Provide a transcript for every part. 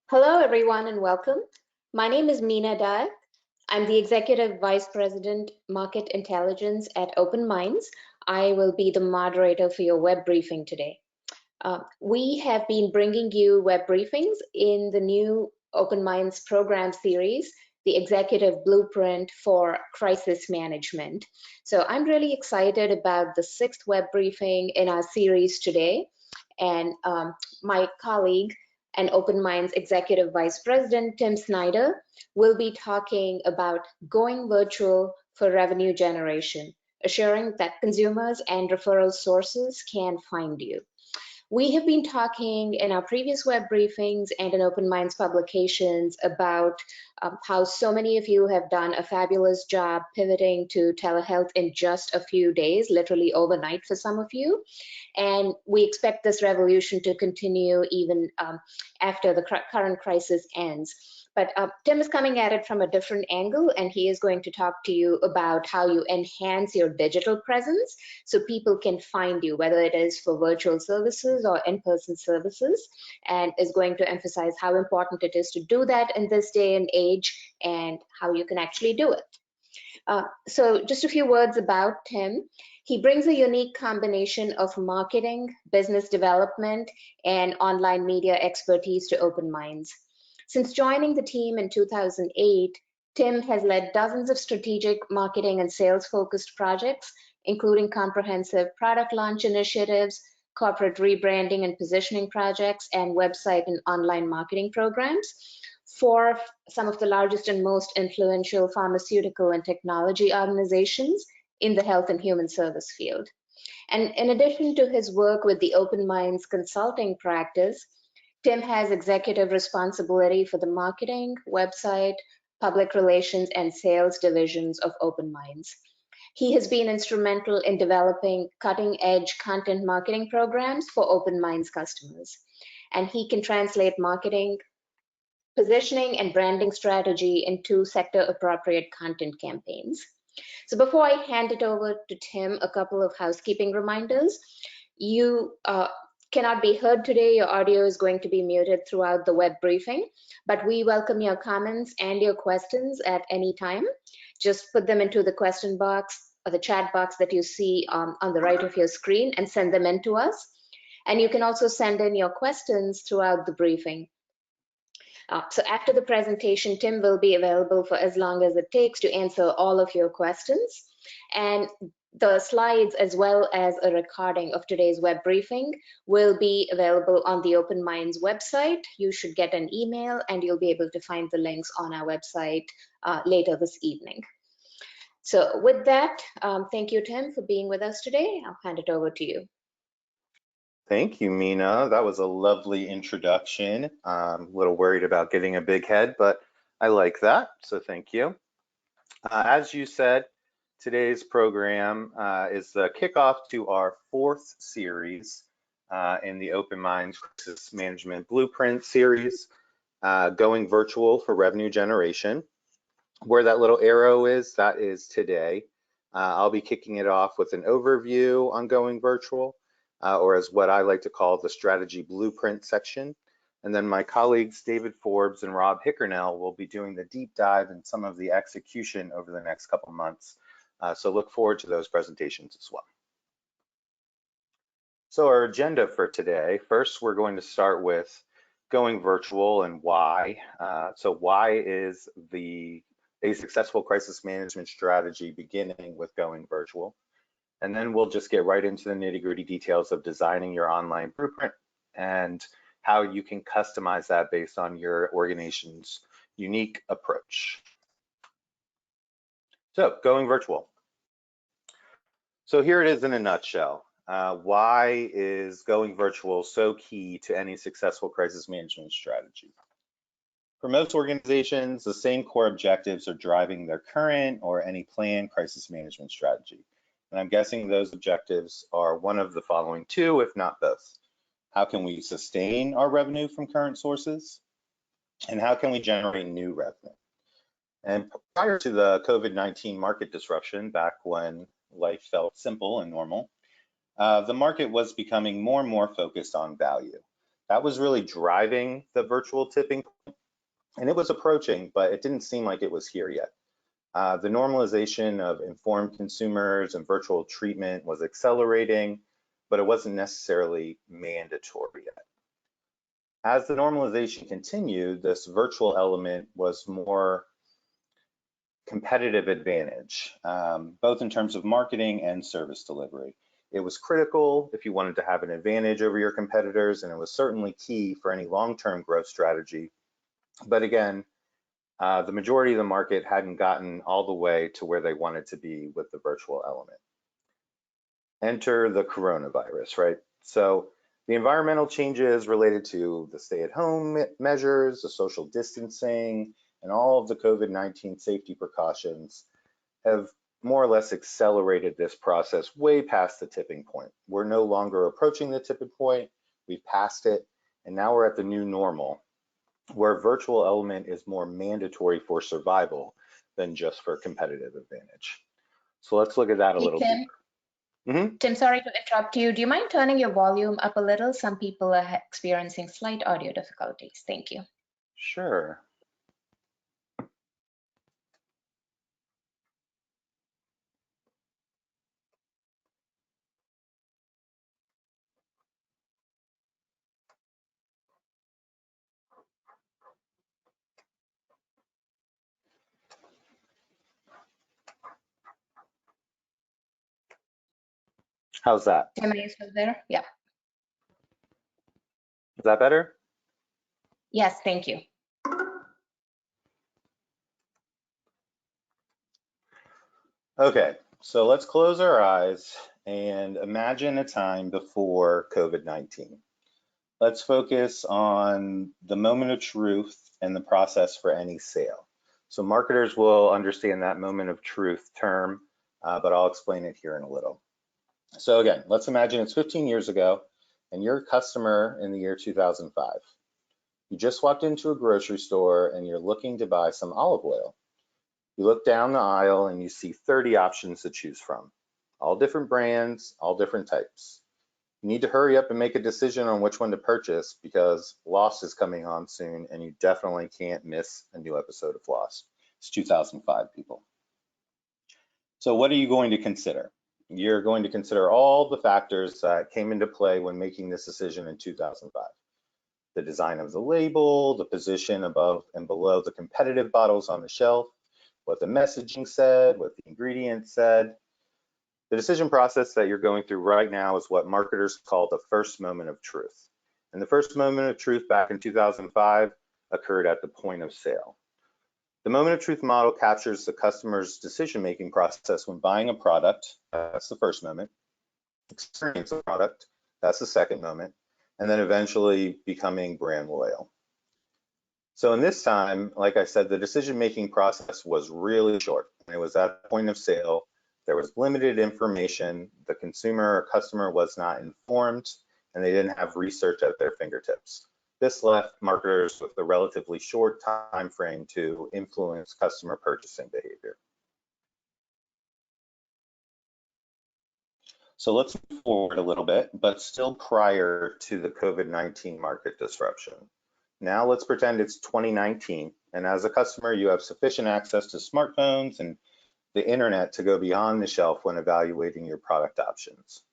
Hello, everyone, and welcome. My name is Meena Dayak. I'm the Executive Vice President, Market Intelligence at Open Minds. I will be the moderator for your web briefing today. We have been bringing you web briefings in the new Open Minds program series, the Executive Blueprint for Crisis Management. So I'm really excited about the 6th web briefing in our series today. And my colleague and Open Minds Executive Vice President, Tim Snyder, will be talking about going virtual for revenue generation, assuring that consumers and referral sources can find you. We have been talking in our previous web briefings and in Open Minds publications about how so many of you have done a fabulous job pivoting to telehealth in just a few days, literally overnight for some of you. And we expect this revolution to continue even after the current crisis ends. But Tim is coming at it from a different angle, and he is going to talk to you about how you enhance your digital presence so people can find you, whether it is for virtual services or in-person services, and is going to emphasize how important it is to do that in this day and age and how you can actually do it. So just a few words about Tim. He brings a unique combination of marketing, business development, and online media expertise to Open Minds. Since joining the team in 2008, Tim has led dozens of strategic marketing and sales-focused projects, including comprehensive product launch initiatives, corporate rebranding and positioning projects, and website and online marketing programs for some of the largest and most influential pharmaceutical and technology organizations in the health and human service field. And in addition to his work with the Open Minds consulting practice, Tim has executive responsibility for the marketing, website, public relations, and sales divisions of Open Minds. He has been instrumental in developing cutting-edge content marketing programs for Open Minds customers. And he can translate marketing, positioning, and branding strategy into sector-appropriate content campaigns. So before I hand it over to Tim, a couple of housekeeping reminders. You cannot be heard today. Your audio is going to be muted throughout the web briefing, but we welcome your comments and your questions at any time. Just put them into the question box or the chat box that you see on the right of your screen and send them in to us. And you can also send in your questions throughout the briefing. So after the presentation, Tim will be available for as long as it takes to answer all of your questions. And the slides, as well as a recording of today's web briefing, will be available on the Open Minds website. You should get an email, and you'll be able to find the links on our website later this evening. So with that, thank you, Tim, for being with us today. I'll hand it over to you. Thank you, Meena. That was a lovely introduction. I'm a little worried about getting a big head, but I like that, so thank you. As you said, today's program is the kickoff to our 4th series in the Open Minds Crisis Management Blueprint series, going virtual for revenue generation. Where that little arrow is, that is today. I'll be kicking it off with an overview on going virtual, or as what I like to call the strategy blueprint section. And then my colleagues, David Forbes and Rob Hickernell, will be doing the deep dive in some of the execution over the next couple months. So look forward to those presentations as well. So our agenda for today, first we're going to start with going virtual and why. So why is a successful crisis management strategy beginning with going virtual? And then we'll just get right into the nitty-gritty details of designing your online blueprint and how you can customize that based on your organization's unique approach. So going virtual. So here it is in a nutshell. Why is going virtual so key to any successful crisis management strategy? For most organizations, the same core objectives are driving their current or any planned crisis management strategy. And I'm guessing those objectives are one of the following 2, if not both. How can we sustain our revenue from current sources? And how can we generate new revenue? And prior to the COVID-19 market disruption, back when life felt simple and normal, the market was becoming more and more focused on value. That was really driving the virtual tipping point, and it was approaching, but it didn't seem like it was here yet. The normalization of informed consumers and virtual treatment was accelerating, but it wasn't necessarily mandatory yet. As the normalization continued, this virtual element was more competitive advantage, both in terms of marketing and service delivery. It was critical if you wanted to have an advantage over your competitors, and it was certainly key for any long-term growth strategy. But again, the majority of the market hadn't gotten all the way to where they wanted to be with the virtual element. Enter the coronavirus, right? So the environmental changes related to the stay-at-home measures, the social distancing, and all of the COVID-19 safety precautions have more or less accelerated this process way past the tipping point. We're no longer approaching the tipping point, we've passed it, and now we're at the new normal, where virtual element is more mandatory for survival than just for competitive advantage. So let's look at that a little deeper. Tim, sorry to interrupt you. Do you mind turning your volume up a little? Some people are experiencing slight audio difficulties. Thank you. Sure. How's that? Tim, are you still there? Yeah. Is that better? Yes, thank you. Okay, so let's close our eyes and imagine a time before COVID-19. Let's focus on the moment of truth and the process for any sale. So marketers will understand that moment of truth term, but I'll explain it here in a little. So again, let's imagine it's 15 years ago and you're a customer in the year 2005. You just walked into a grocery store and you're looking to buy some olive oil. You look down the aisle and you see 30 options to choose from, all different brands, all different types. You need to hurry up and make a decision on which one to purchase because Lost is coming on soon and you definitely can't miss a new episode of Lost. It's 2005, people. So what are you going to consider? You're going to consider all the factors that came into play when making this decision in 2005. The design of the label, the position above and below the competitive bottles on the shelf, what the messaging said, what the ingredients said. The decision process that you're going through right now is what marketers call the first moment of truth. And the first moment of truth back in 2005 occurred at the point of sale. The moment of truth model captures the customer's decision-making process when buying a product, that's the first moment, experience a product, that's the second moment, and then eventually becoming brand loyal. So in this time, like I said, the decision-making process was really short. It was at the point of sale. There was limited information. The consumer or customer was not informed, and they didn't have research at their fingertips. This left marketers with a relatively short time frame to influence customer purchasing behavior. So let's move forward a little bit, but still prior to the COVID-19 market disruption. Now let's pretend it's 2019, and as a customer, you have sufficient access to smartphones and the internet to go beyond the shelf when evaluating your product options.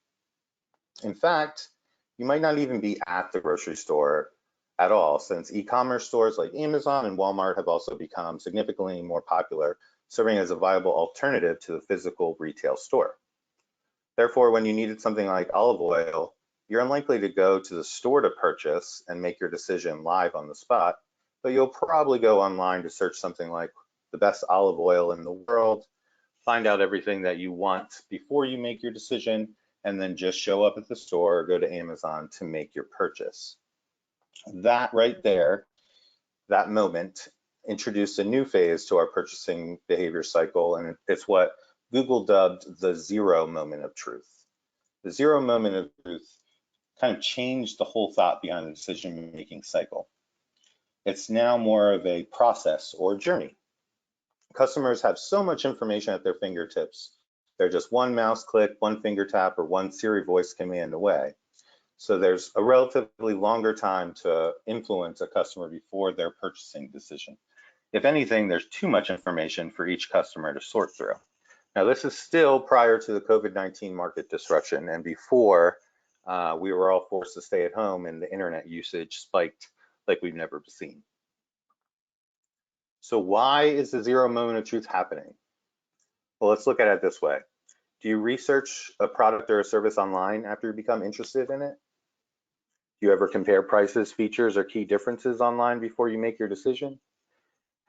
In fact, you might not even be at the grocery store at all, since e-commerce stores like Amazon and Walmart have also become significantly more popular, serving as a viable alternative to the physical retail store. Therefore, when you needed something like olive oil, you're unlikely to go to the store to purchase and make your decision live on the spot, but you'll probably go online to search something like the best olive oil in the world, find out everything that you want before you make your decision, and then just show up at the store or go to Amazon to make your purchase. That right there, that moment, introduced a new phase to our purchasing behavior cycle, and it's what Google dubbed the zero moment of truth. The zero moment of truth kind of changed the whole thought behind the decision-making cycle. It's now more of a process or journey. Customers have so much information at their fingertips. They're just one mouse click, one finger tap, or one Siri voice command away. So there's a relatively longer time to influence a customer before their purchasing decision. If anything, there's too much information for each customer to sort through. Now, this is still prior to the COVID-19 market disruption and before we were all forced to stay at home and the internet usage spiked like we've never seen. So why is the zero moment of truth happening? Well, let's look at it this way. Do you research a product or a service online after you become interested in it? Do you ever compare prices, features, or key differences online before you make your decision?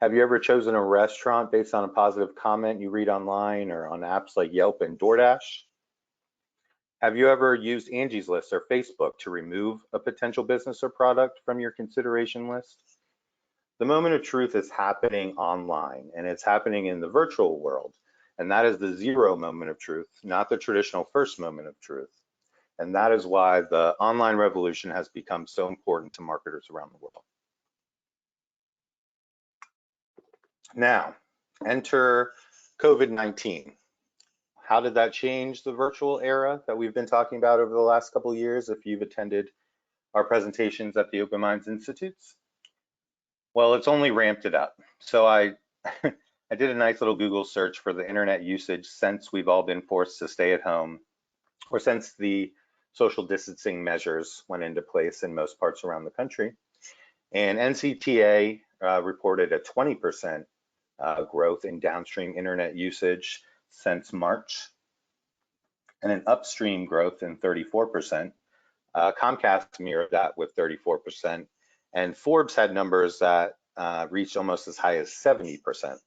Have you ever chosen a restaurant based on a positive comment you read online or on apps like Yelp and DoorDash? Have you ever used Angies List or Facebook to remove a potential business or product from your consideration list? The moment of truth is happening online, and it's happening in the virtual world. And that is the zero moment of truth, not the traditional first moment of truth. And that is why the online revolution has become so important to marketers around the world. Now, enter COVID-19. How did that change the virtual era that we've been talking about over the last couple of years if you've attended our presentations at the Open Minds Institutes? Well, it's only ramped it up. So I did a nice little Google search for the internet usage since we've all been forced to stay at home, or since the social distancing measures went into place in most parts around the country. And NCTA reported a 20% growth in downstream internet usage since March, and an upstream growth in 34%. Comcast mirrored that with 34%, and Forbes had numbers that reached almost as high as 70%.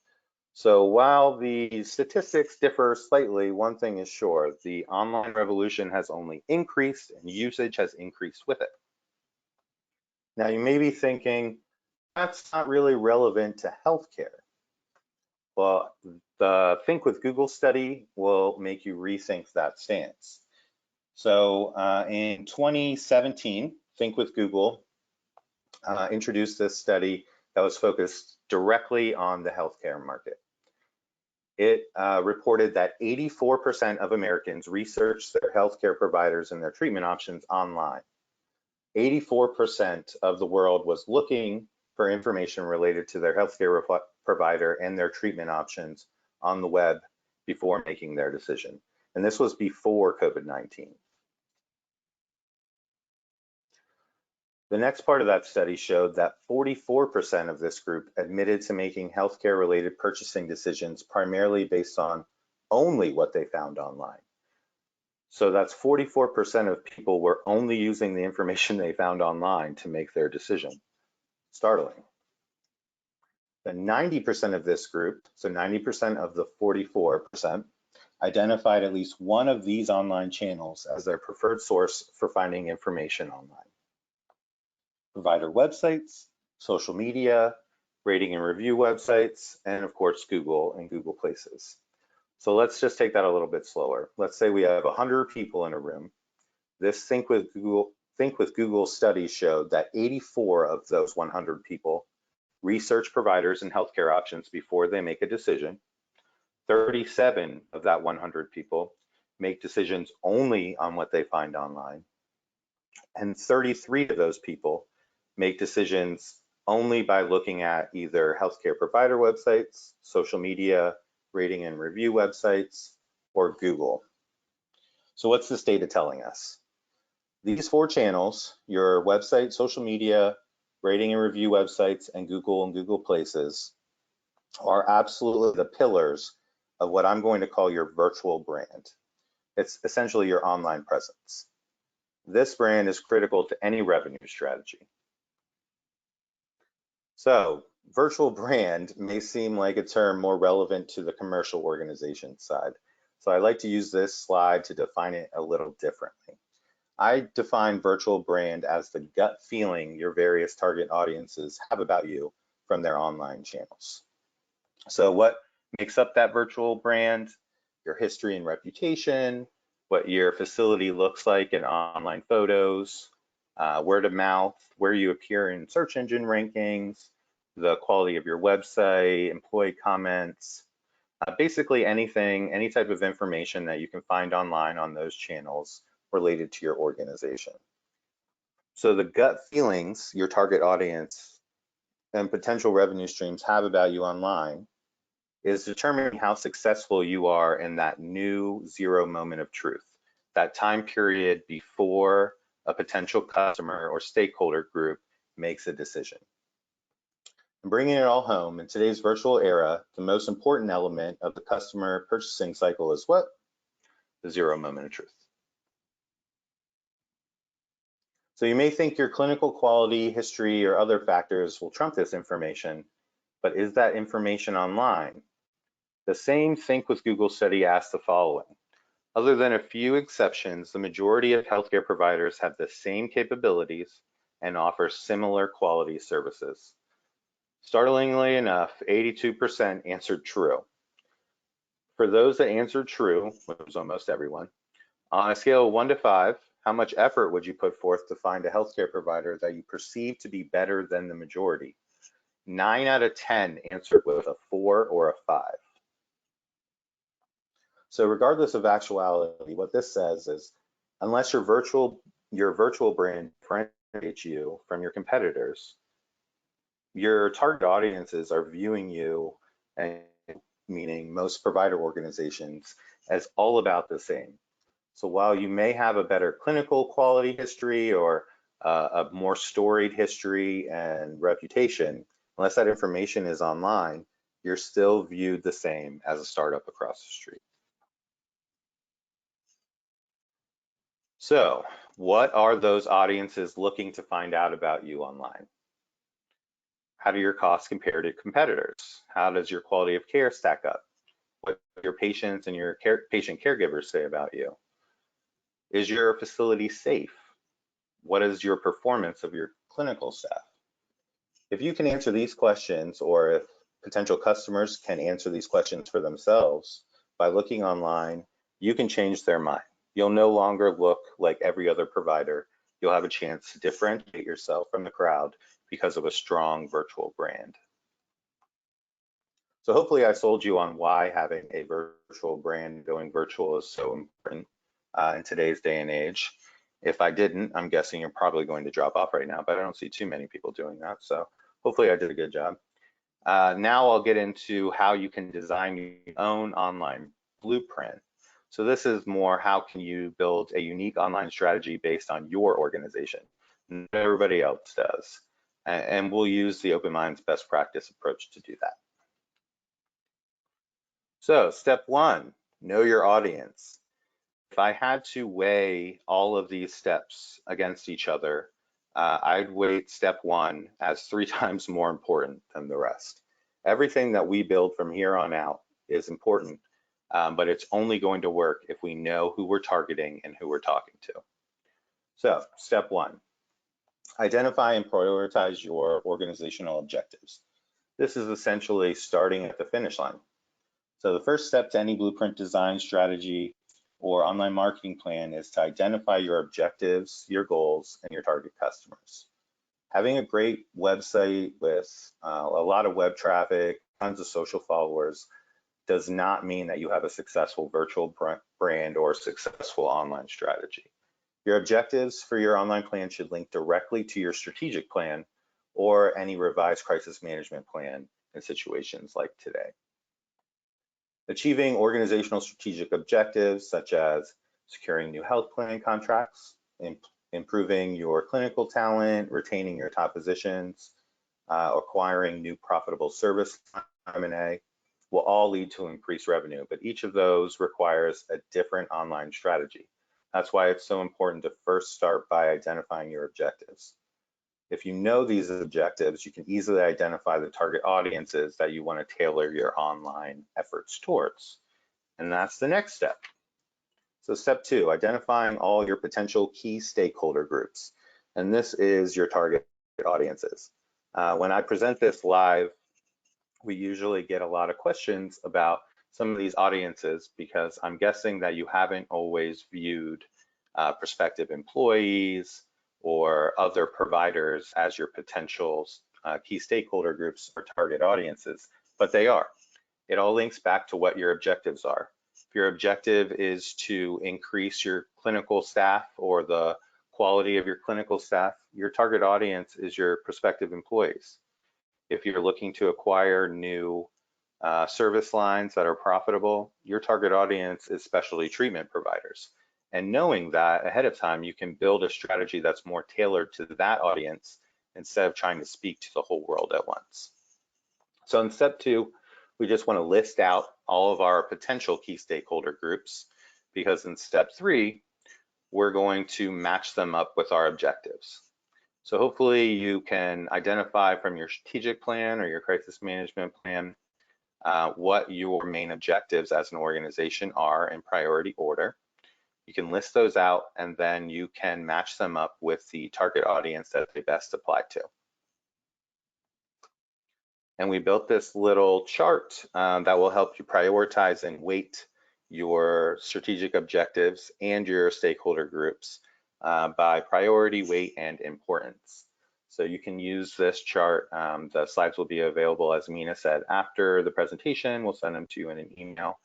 So while the statistics differ slightly, one thing is sure, the online revolution has only increased and usage has increased with it. Now you may be thinking, that's not really relevant to healthcare. Well, the Think with Google study will make you rethink that stance. So in 2017, Think with Google introduced this study that was focused directly on the healthcare market. It reported that 84% of Americans researched their healthcare providers and their treatment options online. 84% of the world was looking for information related to their healthcare provider and their treatment options on the web before making their decision. And this was before COVID-19. The next part of that study showed that 44% of this group admitted to making healthcare-related purchasing decisions primarily based on only what they found online. So that's 44% of people were only using the information they found online to make their decision. Startling. Then 90% of this group, so 90% of the 44%, identified at least one of these online channels as their preferred source for finding information online. Provider websites, social media, rating and review websites, and of course, Google and Google Places. So let's just take that a little bit slower. Let's say we have 100 people in a room. This Think with Google study showed that 84 of those 100 people research providers and healthcare options before they make a decision. 37 of that 100 people make decisions only on what they find online. And 33 of those people make decisions only by looking at either healthcare provider websites, social media, rating and review websites, or Google. So what's this data telling us? These four channels, your website, social media, rating and review websites, and Google Places, are absolutely the pillars of what I'm going to call your virtual brand. It's essentially your online presence. This brand is critical to any revenue strategy. So virtual brand may seem like a term more relevant to the commercial organization side. So I like to use this slide to define it a little differently. I define virtual brand as the gut feeling your various target audiences have about you from their online channels. So what makes up that virtual brand? Your history and reputation, what your facility looks like in online photos, word of mouth, where you appear in search engine rankings, the quality of your website, employee comments, basically anything, any type of information that you can find online on those channels related to your organization. So the gut feelings your target audience and potential revenue streams have about you online is determining how successful you are in that new zero moment of truth, that time period before a potential customer or stakeholder group makes a decision. And bringing it all home, in today's virtual era, the most important element of the customer purchasing cycle is what? The zero moment of truth. So you may think your clinical quality, history, or other factors will trump this information, but is that information online? The same Think with Google study asked the following. Other than a few exceptions, the majority of healthcare providers have the same capabilities and offer similar quality services. Startlingly enough, 82% answered true. For those that answered true, which was almost everyone, on a scale of 1 to 5, how much effort would you put forth to find a healthcare provider that you perceive to be better than the majority? 9 out of 10 answered with a 4 or a 5. So regardless of actuality, what this says is, unless your virtual brand differentiates you from your competitors, your target audiences are viewing you, and meaning most provider organizations, as all about the same. So while you may have a better clinical quality history or a more storied history and reputation, unless that information is online, you're still viewed the same as a startup across the street. So what are those audiences looking to find out about you online? How do your costs compare to competitors? How does your quality of care stack up? What do your patients and your patient caregivers say about you? Is your facility safe? What is your performance of your clinical staff? If you can answer these questions, or if potential customers can answer these questions for themselves by looking online, you can change their mind. You'll no longer look like every other provider. You'll have a chance to differentiate yourself from the crowd because of a strong virtual brand. So hopefully I sold you on why having a virtual brand, going virtual, is so important in today's day and age. If I didn't, I'm guessing you're probably going to drop off right now, but I don't see too many people doing that. So hopefully I did a good job. Now I'll get into how you can design your own online blueprint. So this is more, how can you build a unique online strategy based on your organization? Not everybody else does. And we'll use the Open Minds best practice approach to do that. So step 1, know your audience. If I had to weigh all of these steps against each other, I'd weight step 1 as 3 times more important than the rest. Everything that we build from here on out is important, but it's only going to work if we know who we're targeting and who we're talking to. So step 1, identify and prioritize your organizational objectives. This is essentially starting at the finish line. So the first step to any blueprint design strategy or online marketing plan is to identify your objectives, your goals, and your target customers. Having a great website with a lot of web traffic, tons of social followers, does not mean that you have a successful virtual brand or successful online strategy. Your objectives for your online plan should link directly to your strategic plan or any revised crisis management plan in situations like today. Achieving organizational strategic objectives such as securing new health plan contracts, improving your clinical talent, retaining your top positions, acquiring new profitable service M&A will all lead to increased revenue, but each of those requires a different online strategy. That's why it's so important to first start by identifying your objectives. If you know these objectives, you can easily identify the target audiences that you want to tailor your online efforts towards. And that's the next step. So step 2, identifying all your potential key stakeholder groups. And this is your target audiences. When I present this live, we usually get a lot of questions about some of these audiences, because I'm guessing that you haven't always viewed prospective employees or other providers as your potential key stakeholder groups or target audiences, but they are. It all links back to what your objectives are. If your objective is to increase your clinical staff or the quality of your clinical staff, your target audience is your prospective employees. If you're looking to acquire new service lines that are profitable, your target audience is specialty treatment providers. And knowing that ahead of time, you can build a strategy that's more tailored to that audience instead of trying to speak to the whole world at once. So in step 2, we just want to list out all of our potential key stakeholder groups, because in step 3, we're going to match them up with our objectives. So hopefully you can identify from your strategic plan or your crisis management plan what your main objectives as an organization are in priority order. You can list those out, and then you can match them up with the target audience that they best apply to. And we built this little chart that will help you prioritize and weight your strategic objectives and your stakeholder groups by priority, weight, and importance. So you can use this chart. The slides will be available, as Mina said, after the presentation. We'll send them to you in an email.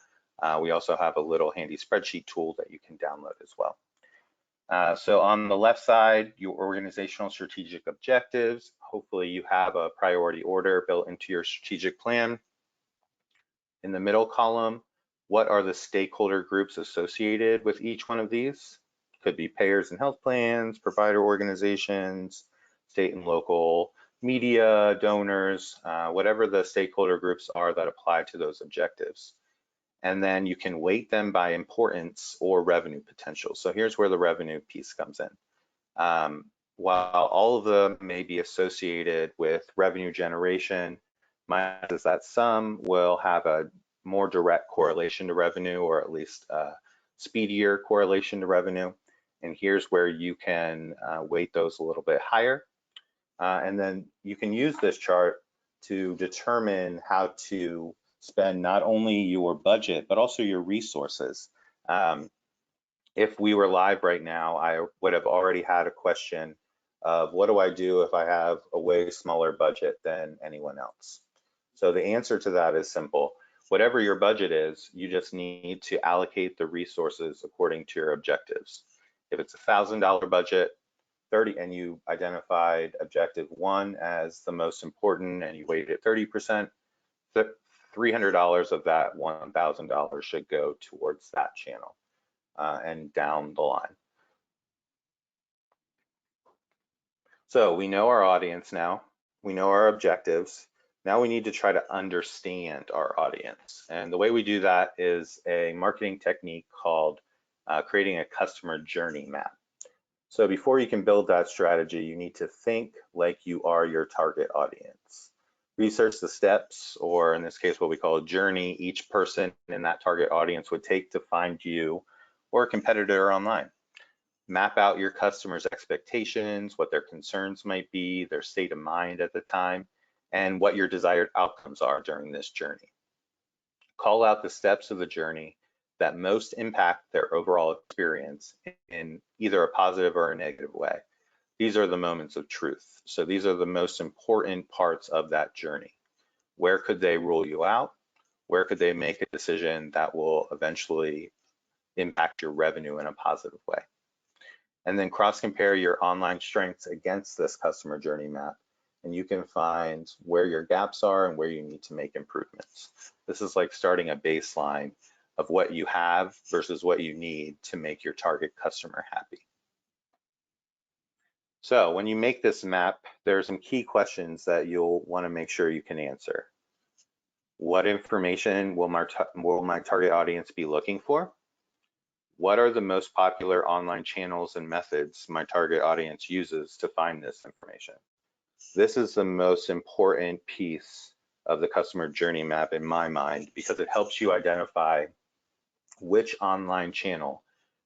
We also have a little handy spreadsheet tool that you can download as well. So on the left side, your organizational strategic objectives. Hopefully you have a priority order built into your strategic plan. In the middle column, what are the stakeholder groups associated with each one of these? Could be payers and health plans, provider organizations, state and local media, donors, whatever the stakeholder groups are that apply to those objectives. And then you can weight them by importance or revenue potential. So here's where the revenue piece comes in. While all of them may be associated with revenue generation, my guess is that some will have a more direct correlation to revenue, or at least a speedier correlation to revenue. And here's where you can weight those a little bit higher. And then you can use this chart to determine how to spend not only your budget, but also your resources. If we were live right now, I would have already had a question of what do I do if I have a way smaller budget than anyone else? So the answer to that is simple. Whatever your budget is, you just need to allocate the resources according to your objectives. If it's $1,000 budget, and you identified objective 1 as the most important and you weighted it 30%, $300 of that $1,000 should go towards that channel and down the line. So we know our audience now, we know our objectives. Now we need to try to understand our audience. And the way we do that is a marketing technique called creating a customer journey map. So before you can build that strategy, you need to think like you are your target audience. Research the steps, or in this case, what we call a journey, each person in that target audience would take to find you or a competitor online. Map out your customers' expectations, what their concerns might be, their state of mind at the time, and what your desired outcomes are during this journey. Call out the steps of the journey that most impact their overall experience in either a positive or a negative way. These are the moments of truth. So these are the most important parts of that journey. Where could they rule you out? Where could they make a decision that will eventually impact your revenue in a positive way? And then cross-compare your online strengths against this customer journey map, and you can find where your gaps are and where you need to make improvements. This is like starting a baseline of what you have versus what you need to make your target customer happy. So when you make this map, there are some key questions that you'll want to make sure you can answer. What information will my target audience be looking for? What are the most popular online channels and methods my target audience uses to find this information? This is the most important piece of the customer journey map in my mind, because it helps you identify which online channel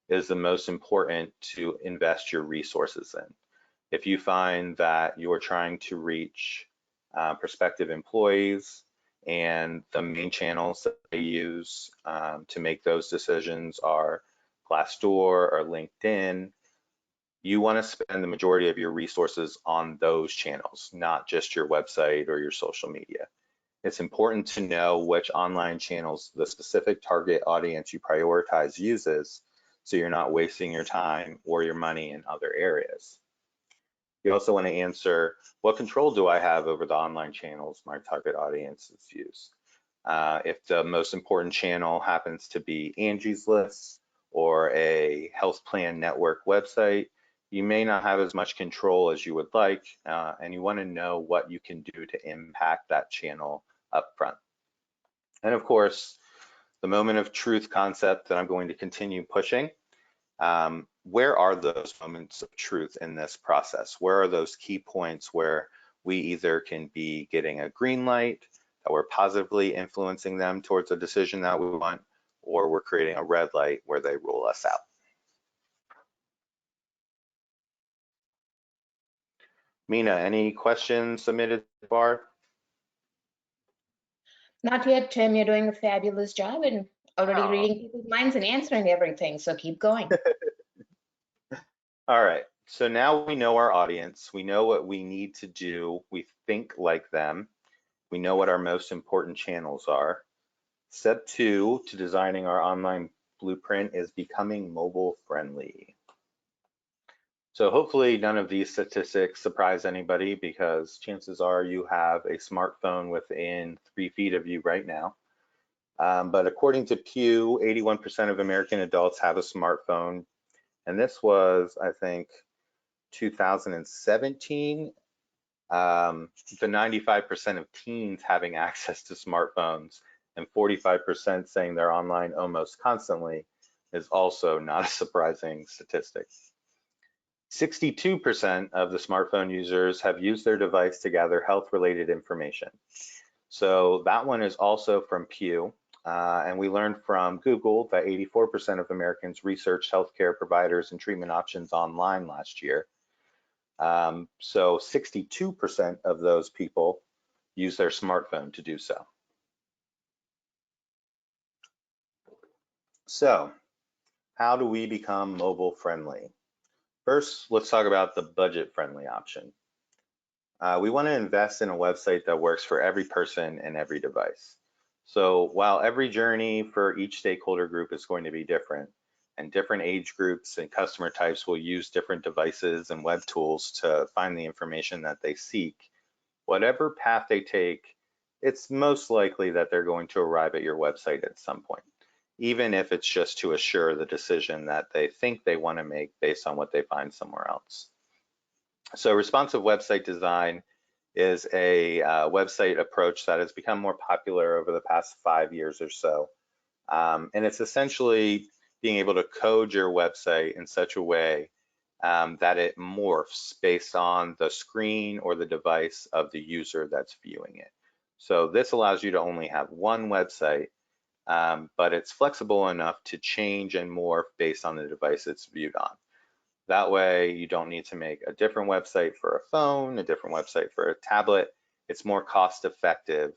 is the most important to invest your resources in. If you find that you're trying to reach prospective employees and the main channels that they use to make those decisions are Glassdoor or LinkedIn, you want to spend the majority of your resources on those channels, not just your website or your social media. It's important to know which online channels the specific target audience you prioritize uses, so you're not wasting your time or your money in other areas. You also want to answer, what control do I have over the online channels my target audiences use? If the most important channel happens to be Angies List or a health plan network website, you may not have as much control as you would like, and you want to know what you can do to impact that channel upfront. And of course, the moment of truth concept that I'm going to continue pushing. Where are those moments of truth in this process? Where are those key points where we either can be getting a green light, that we're positively influencing them towards a decision that we want, or we're creating a red light where they rule us out? Mina, any questions submitted so far? Not yet, Tim. You're doing a fabulous job and already Oh. reading people's minds and answering everything, so keep going. All right, so now we know our audience, we know what we need to do, we think like them, we know what our most important channels are. Step 2 to designing our online blueprint is becoming mobile friendly. So hopefully none of these statistics surprise anybody, because chances are you have a smartphone within 3 feet of you right now. But according to Pew, 81% of American adults have a smartphone. And this was, I think, 2017. The 95% of teens having access to smartphones and 45% saying they're online almost constantly is also not a surprising statistic. 62% of the smartphone users have used their device to gather health-related information. So that one is also from Pew. And we learned from Google that 84% of Americans researched healthcare providers and treatment options online last year. So 62% of those people use their smartphone to do so. So how do we become mobile friendly? First, let's talk about the budget friendly option. We want to invest in a website that works for every person and every device. So while every journey for each stakeholder group is going to be different, and different age groups and customer types will use different devices and web tools to find the information that they seek, whatever path they take, it's most likely that they're going to arrive at your website at some point, even if it's just to assure the decision that they think they want to make based on what they find somewhere else. So responsive website design is a website approach that has become more popular over the past 5 years or so. And it's essentially being able to code your website in such a way that it morphs based on the screen or the device of the user that's viewing it. So this allows you to only have one website, but it's flexible enough to change and morph based on the device it's viewed on. That way you don't need to make a different website for a phone, a different website for a tablet. It's more cost effective,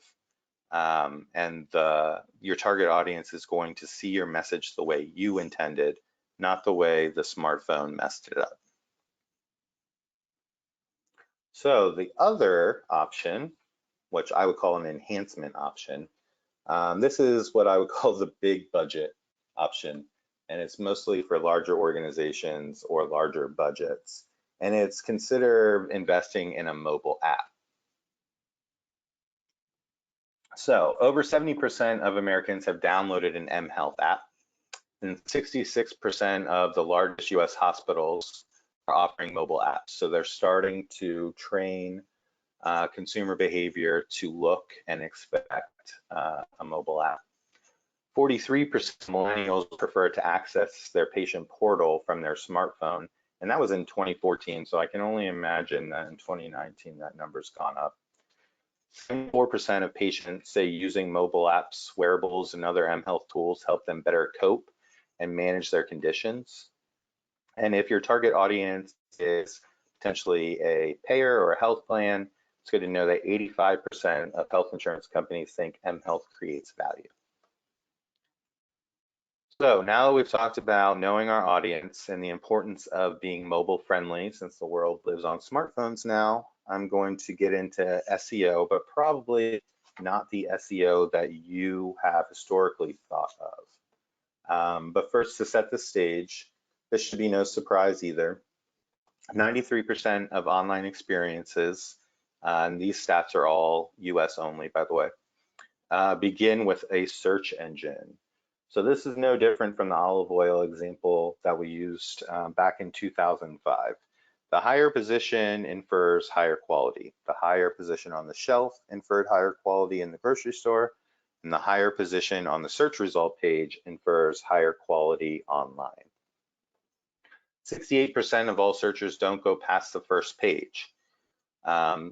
and your target audience is going to see your message the way you intended, not the way the smartphone messed it up. So the other option, which I would call an enhancement option, this is what I would call the big budget option. And it's mostly for larger organizations or larger budgets. And it's consider investing in a mobile app. So over 70% of Americans have downloaded an mHealth app, and 66% of the largest US hospitals are offering mobile apps. So they're starting to train consumer behavior to look and expect a mobile app. 43% of millennials prefer to access their patient portal from their smartphone, and that was in 2014, so I can only imagine that in 2019 that number's gone up. 74% of patients say using mobile apps, wearables, and other mHealth tools help them better cope and manage their conditions. And if your target audience is potentially a payer or a health plan, it's good to know that 85% of health insurance companies think mHealth creates value. So now that we've talked about knowing our audience and the importance of being mobile friendly, since the world lives on smartphones now, I'm going to get into SEO, but probably not the SEO that you have historically thought of. But first, to set the stage, this should be no surprise either. 93% of online experiences, and these stats are all US only, by the way, begin with a search engine. So this is no different from the olive oil example that we used back in 2005. The higher position infers higher quality. The higher position on the shelf inferred higher quality in the grocery store, and the higher position on the search result page infers higher quality online. 68% of all searchers don't go past the first page.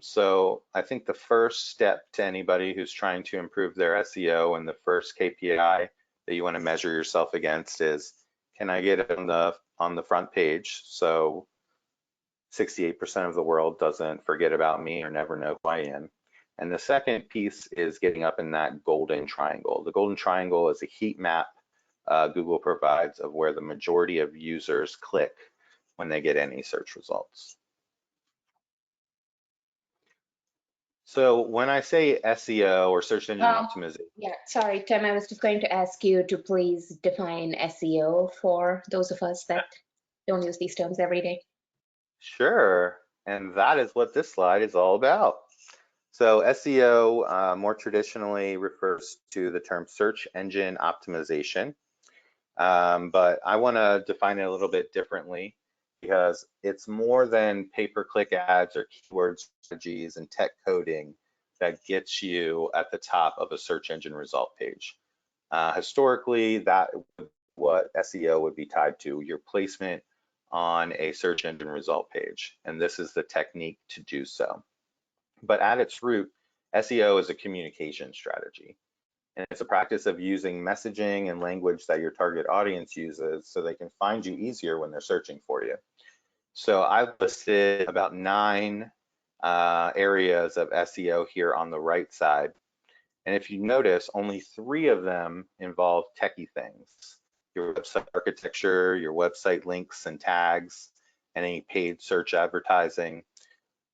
So I think the first step to anybody who's trying to improve their SEO and the first KPI that you want to measure yourself against is, can I get it on the front page? So 68% of the world doesn't forget about me or never know who I am. And the second piece is getting up in that golden triangle. The golden triangle is a heat map Google provides of where the majority of users click when they get any search results. So when I say SEO or search engine optimization. Yeah, sorry, Tim, I was just going to ask you to please define SEO for those of us that don't use these terms every day. Sure, and that is what this slide is all about. So SEO more traditionally refers to the term search engine optimization, but I want to define it a little bit differently because it's more than pay-per-click ads or keyword strategies and tech coding that gets you at the top of a search engine result page. Historically, that is what SEO would be tied to, your placement on a search engine result page, and this is the technique to do so. But at its root, SEO is a communication strategy. And it's a practice of using messaging and language that your target audience uses so they can find you easier when they're searching for you. So I've listed about 9 areas of SEO here on the right side. And if you notice, only 3 of them involve techie things. Your website architecture, your website links and tags, and any paid search advertising.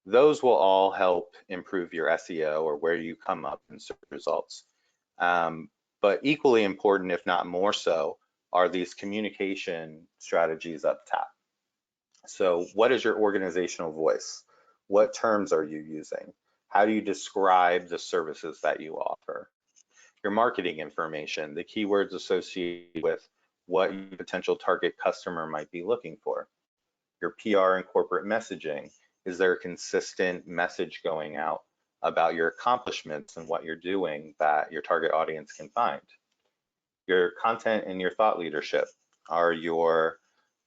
Those will all help improve your SEO or where you come up in search results. But equally important, if not more so, are these communication strategies up top. So what is your organizational voice? What terms are you using? How do you describe the services that you offer? Your marketing information, the keywords associated with what your potential target customer might be looking for. Your PR and corporate messaging, is there a consistent message going out about your accomplishments and what you're doing that your target audience can find? Your content and your thought leadership. Are your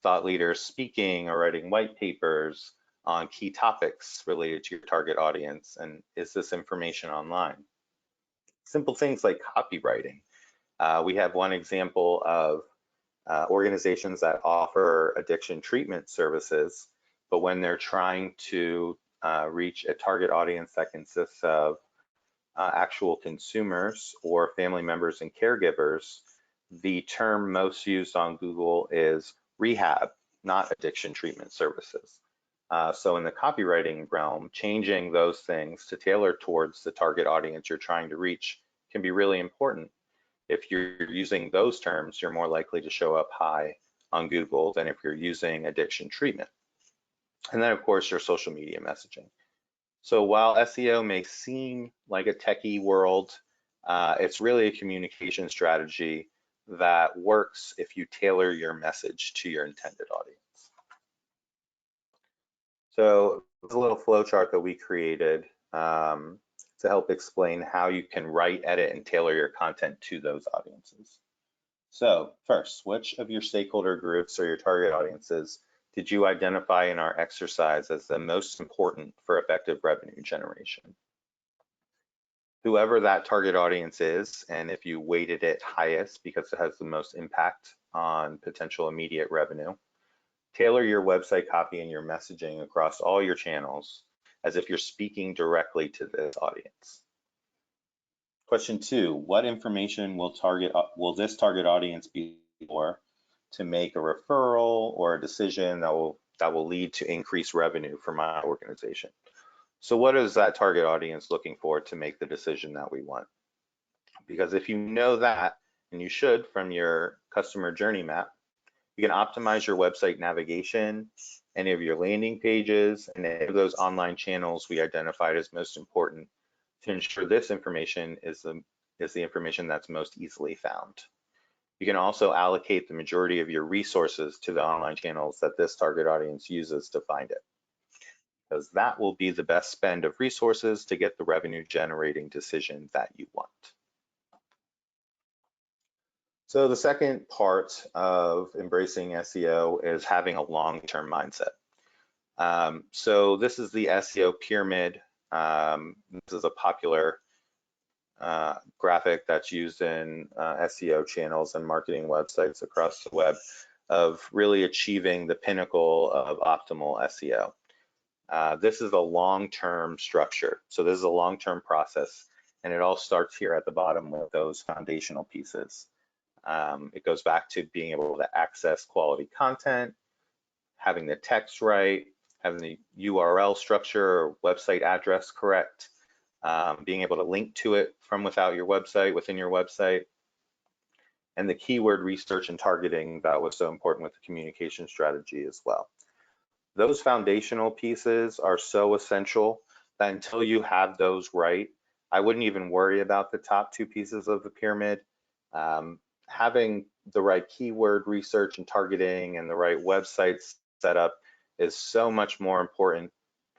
thought leaders speaking or writing white papers on key topics related to your target audience? And is this information online? Simple things like copywriting. We have one example of organizations that offer addiction treatment services, but when they're trying to reach a target audience that consists of actual consumers or family members and caregivers, the term most used on Google is rehab, not addiction treatment services. So in the copywriting realm, changing those things to tailor towards the target audience you're trying to reach can be really important. If you're using those terms, you're more likely to show up high on Google than if you're using addiction treatment. And then of course, your social media messaging. So while SEO may seem like a techie world, it's really a communication strategy that works if you tailor your message to your intended audience. So it's a little flowchart that we created to help explain how you can write, edit, and tailor your content to those audiences. So first, which of your stakeholder groups or your target audiences did you identify in our exercise as the most important for effective revenue generation? Whoever that target audience is, and if you weighted it highest because it has the most impact on potential immediate revenue, tailor your website copy and your messaging across all your channels as if you're speaking directly to this audience. Question 2, what information will this target audience be for to make a referral or a decision that will lead to increased revenue for my organization? So what is that target audience looking for to make the decision that we want? Because if you know that, and you should from your customer journey map. You can optimize your website navigation, any of your landing pages, and any of those online channels we identified as most important to ensure this information is the information that's most easily found. You can also allocate the majority of your resources to the online channels that this target audience uses to find it, because that will be the best spend of resources to get the revenue generating decision that you want. So the second part of embracing SEO is having a long-term mindset. So this is the SEO Pyramid. This is a popular graphic that's used in SEO channels and marketing websites across the web of really achieving the pinnacle of optimal SEO. This is a long-term structure. So this is a long-term process, and it all starts here at the bottom with those foundational pieces. It goes back to being able to access quality content, having the text right, having the URL structure or website address correct, being able to link to it from within your website, and the keyword research and targeting that was so important with the communication strategy as well. Those foundational pieces are so essential that until you have those right, I wouldn't even worry about the top two pieces of the pyramid. Having the right keyword research and targeting and the right websites set up is so much more important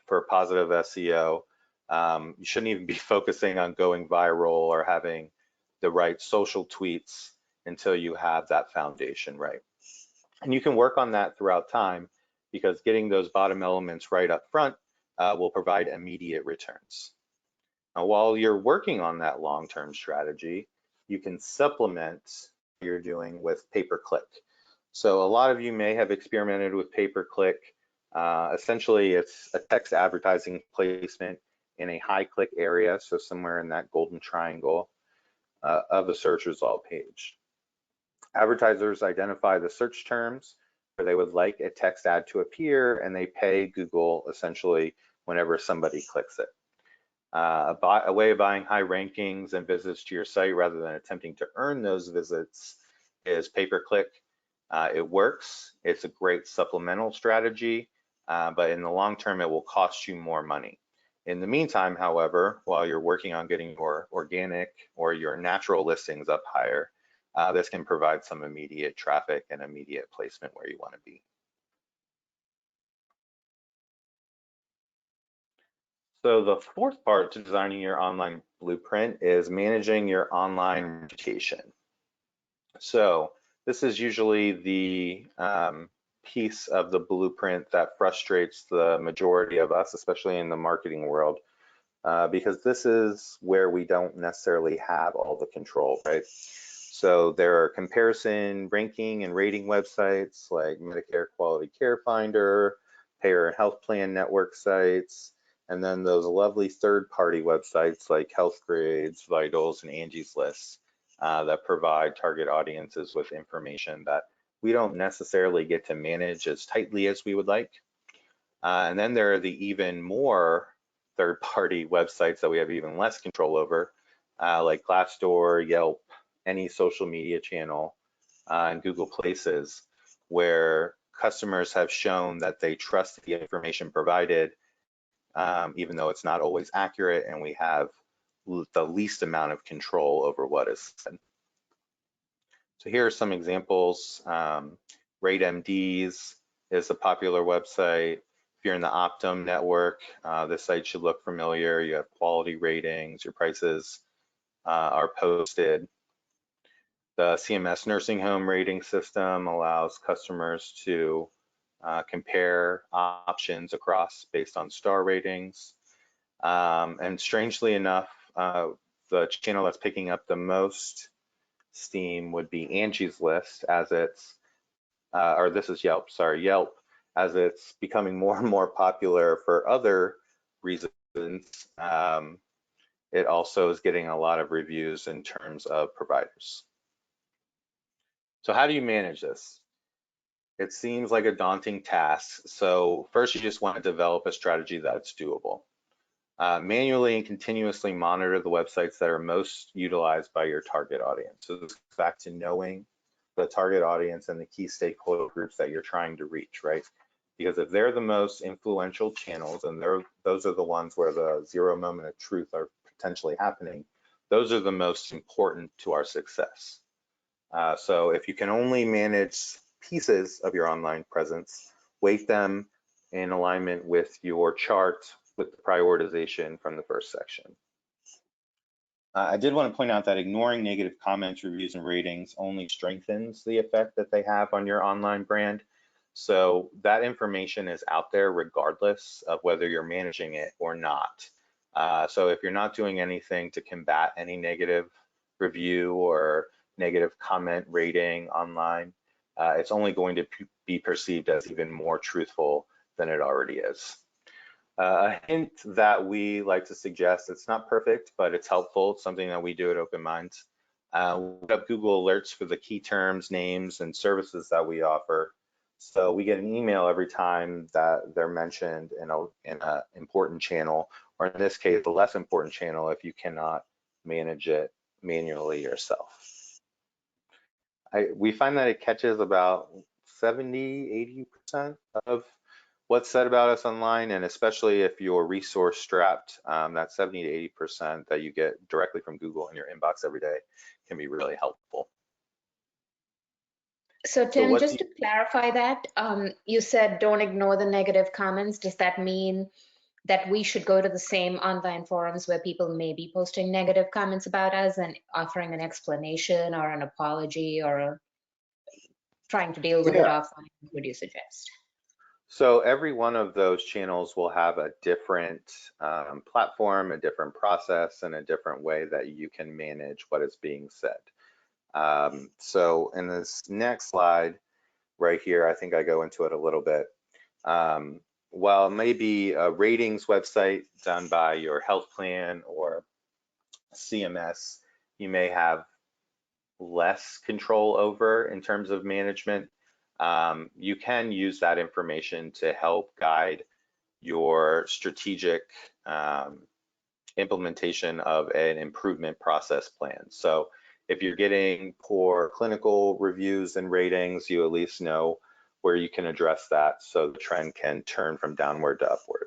for positive SEO. You shouldn't even be focusing on going viral or having the right social tweets until you have that foundation right. And you can work on that throughout time, because getting those bottom elements right up front will provide immediate returns. Now, while you're working on that long-term strategy, you can supplement what you're doing with PayPerClick. So a lot of you may have experimented with PayPerClick. Essentially, it's a text advertising placement in a high click area, so somewhere in that golden triangle of a search result page. Advertisers identify the search terms where they would like a text ad to appear, and they pay Google essentially whenever somebody clicks it. A way of buying high rankings and visits to your site rather than attempting to earn those visits is PayPerClick. It works. It's a great supplemental strategy, but in the long term, it will cost you more money. In the meantime, however, while you're working on getting your organic or your natural listings up higher, this can provide some immediate traffic and immediate placement where you want to be. So the fourth part to designing your online blueprint is managing your online reputation. So this is usually the piece of the blueprint that frustrates the majority of us, especially in the marketing world, because this is where we don't necessarily have all the control, right? So there are comparison, ranking, and rating websites like Medicare Quality Care Finder, Payer and Health Plan Network sites, and then those lovely third-party websites like HealthGrades, Vitals, and Angies List that provide target audiences with information that we don't necessarily get to manage as tightly as we would like. And then there are the even more third-party websites that we have even less control over, like Glassdoor, Yelp, any social media channel, and Google Places, where customers have shown that they trust the information provided, even though it's not always accurate, and we have the least amount of control over what is said. So here are some examples. RateMDs is a popular website. If you're in the Optum network, this site should look familiar. You have quality ratings, your prices are posted. The CMS nursing home rating system allows customers to compare options across based on star ratings. And strangely enough, the channel that's picking up the most steam would be Angies List, as it's, or this is Yelp, sorry, Yelp, as it's becoming more and more popular for other reasons. It also is getting a lot of reviews in terms of providers. So how do you manage this? It seems like a daunting task. So first, you just want to develop a strategy that's doable. Manually and continuously monitor the websites that are most utilized by your target audience. So this goes back to knowing the target audience and the key stakeholder groups that you're trying to reach, right? Because if they're the most influential channels and those are the ones where the zero moment of truth are potentially happening, those are the most important to our success. So if you can only manage pieces of your online presence, weight them in alignment with your chart with the prioritization from the first section. I did want to point out that ignoring negative comments, reviews, and ratings only strengthens the effect that they have on your online brand. So that information is out there regardless of whether you're managing it or not. So if you're not doing anything to combat any negative review or negative comment rating online, it's only going to be perceived as even more truthful than it already is. A hint that we like to suggest, it's not perfect, but it's helpful. It's something that we do at Open Minds. We have Google alerts for the key terms, names, and services that we offer. So we get an email every time that they're mentioned in an important channel, or in this case, the less important channel if you cannot manage it manually yourself. We find that it catches about 70, 80% of what's said about us online, and especially if you're resource strapped, that 70 to 80% that you get directly from Google in your inbox every day can be really helpful. So Tim, just to clarify that, you said don't ignore the negative comments. Does that mean that we should go to the same online forums where people may be posting negative comments about us and offering an explanation or an apology or trying to deal with it offline? What would you suggest? So every one of those channels will have a different platform, a different process, and a different way that you can manage what is being said. So in this next slide right here, I think I go into it a little bit. While it may be a ratings website done by your health plan or CMS, you may have less control over in terms of management. You can use that information to help guide your strategic implementation of an improvement process plan. So if you're getting poor clinical reviews and ratings, you at least know where you can address that so the trend can turn from downward to upward.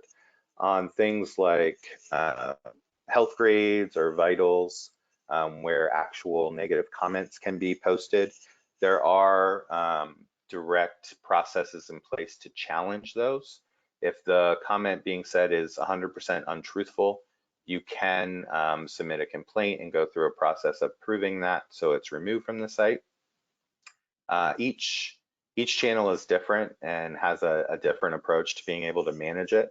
On things like health grades or vitals, where actual negative comments can be posted, there are direct processes in place to challenge those. If the comment being said is 100% untruthful, you can submit a complaint and go through a process of proving that so it's removed from the site. Each channel is different and has a different approach to being able to manage it.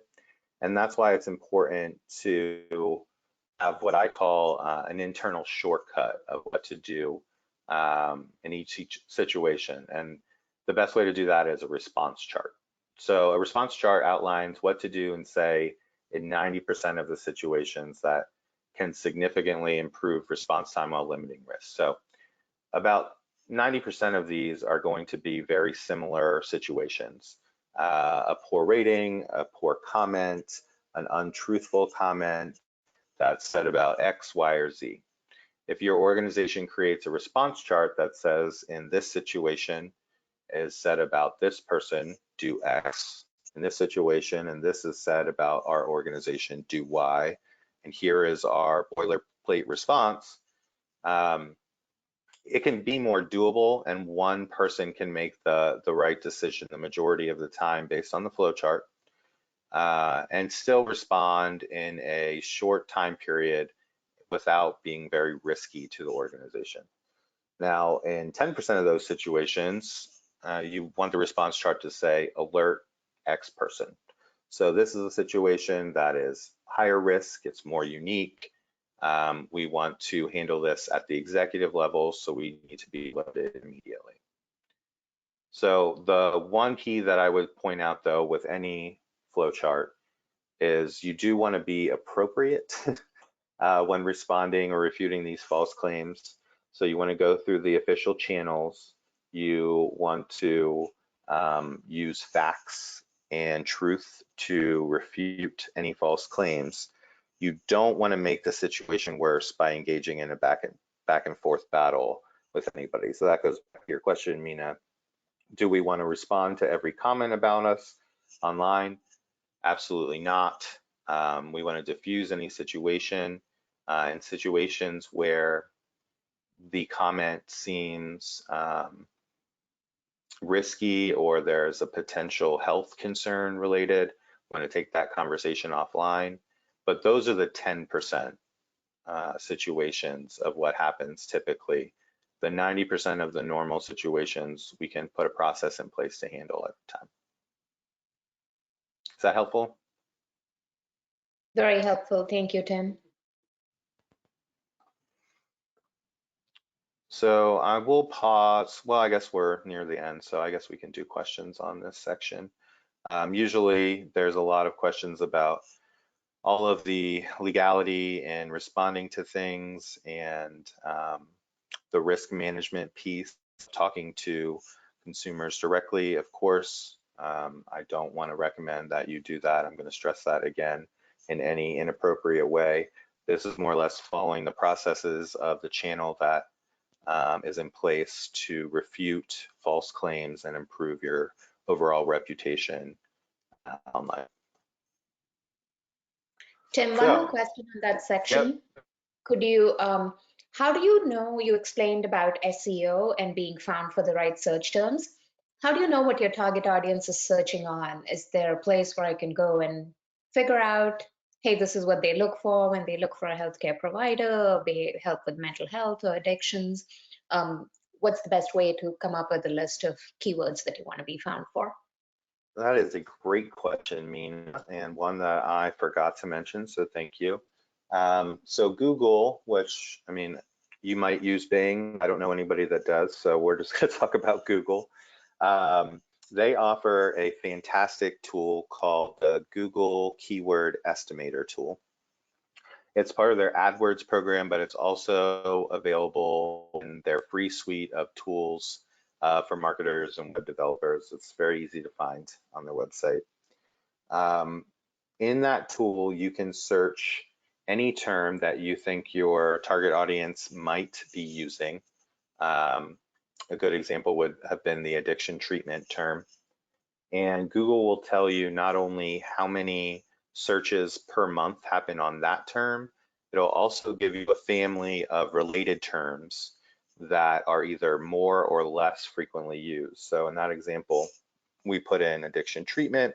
And that's why it's important to have what I call an internal shortcut of what to do in each situation. And the best way to do that is a response chart. So a response chart outlines what to do and say in 90% of the situations that can significantly improve response time while limiting risk. So about 90% of these are going to be very similar situations. A poor rating, a poor comment, an untruthful comment that's said about X, Y, or Z. If your organization creates a response chart that says in this situation is said about this person, do X, in this situation, and this is said about our organization, do Y, and here is our boilerplate response, it can be more doable and one person can make the right decision the majority of the time based on the flowchart and still respond in a short time period without being very risky to the organization. Now, in 10% of those situations, you want the response chart to say alert X person. So this is a situation that is higher risk, it's more unique. We want to handle this at the executive level, so we need to be alerted immediately. So the one key that I would point out though with any flowchart is you do want to be appropriate when responding or refuting these false claims. So you want to go through the official channels. You want to use facts and truth to refute any false claims. You don't want to make the situation worse by engaging in a back and forth battle with anybody. So that goes back to your question, Mina. Do we want to respond to every comment about us online? Absolutely not. We want to diffuse any situation in situations where the comment seems risky or there's a potential health concern related. We want to take that conversation offline. But those are the 10% situations of what happens typically. The 90% of the normal situations, we can put a process in place to handle at the time. Is that helpful? Very helpful. Thank you, Tim. So I will pause. Well, I guess we're near the end, so I guess we can do questions on this section. Usually there's a lot of questions about all of the legality and responding to things and the risk management piece, talking to consumers directly. Of course, I don't want to recommend that you do that. I'm going to stress that again in any inappropriate way. This is more or less following the processes of the channel that is in place to refute false claims and improve your overall reputation online. Tim, one more question on that section. Yep. Could you, how do you know, you explained about SEO and being found for the right search terms. How do you know what your target audience is searching on? Is there a place where I can go and figure out, hey, this is what they look for when they look for a healthcare provider, or they help with mental health or addictions? What's the best way to come up with a list of keywords that you want to be found for? That is a great question, Mina, and one that I forgot to mention, so thank you. So Google, which, I mean, you might use Bing. I don't know anybody that does, so we're just going to talk about Google. They offer a fantastic tool called the Google Keyword Estimator tool. It's part of their AdWords program, but it's also available in their free suite of tools for marketers and web developers. It's very easy to find on their website. In that tool, you can search any term that you think your target audience might be using. A good example would have been the addiction treatment term. And Google will tell you not only how many searches per month happen on that term, it'll also give you a family of related terms that are either more or less frequently used. So in that example, we put in addiction treatment.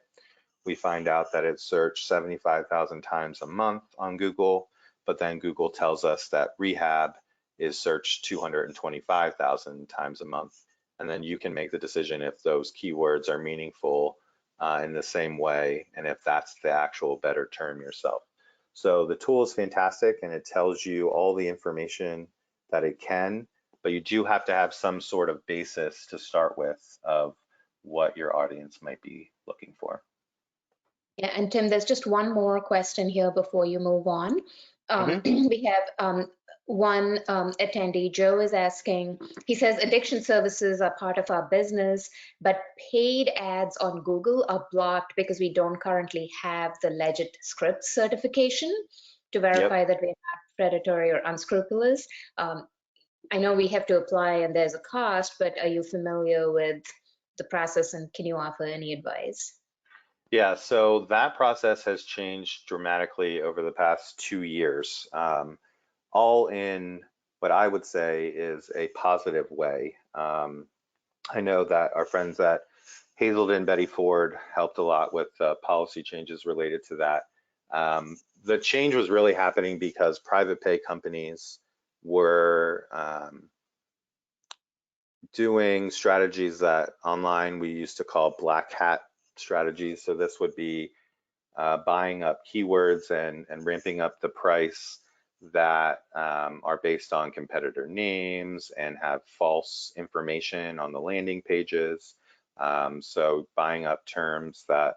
We find out that it's searched 75,000 times a month on Google, but then Google tells us that rehab is searched 225,000 times a month. And then you can make the decision if those keywords are meaningful in the same way, and if that's the actual better term yourself. So the tool is fantastic, and it tells you all the information that it can, but you do have to have some sort of basis to start with of what your audience might be looking for. Yeah, and Tim, there's just one more question here before you move on. We have one attendee, Joe, is asking, he says, addiction services are part of our business, but paid ads on Google are blocked because we don't currently have the LegitScript certification to verify that we're not predatory or unscrupulous. I know we have to apply and there's a cost, but are you familiar with the process and can you offer any advice? Yeah, so that process has changed dramatically over the past 2 years, all in what I would say is a positive way. I know that our friends at Hazelden Betty Ford helped a lot with policy changes related to that. The change was really happening because private pay companies were doing strategies that online we used to call black hat strategies. So this would be buying up keywords and ramping up the price that are based on competitor names and have false information on the landing pages. So buying up terms that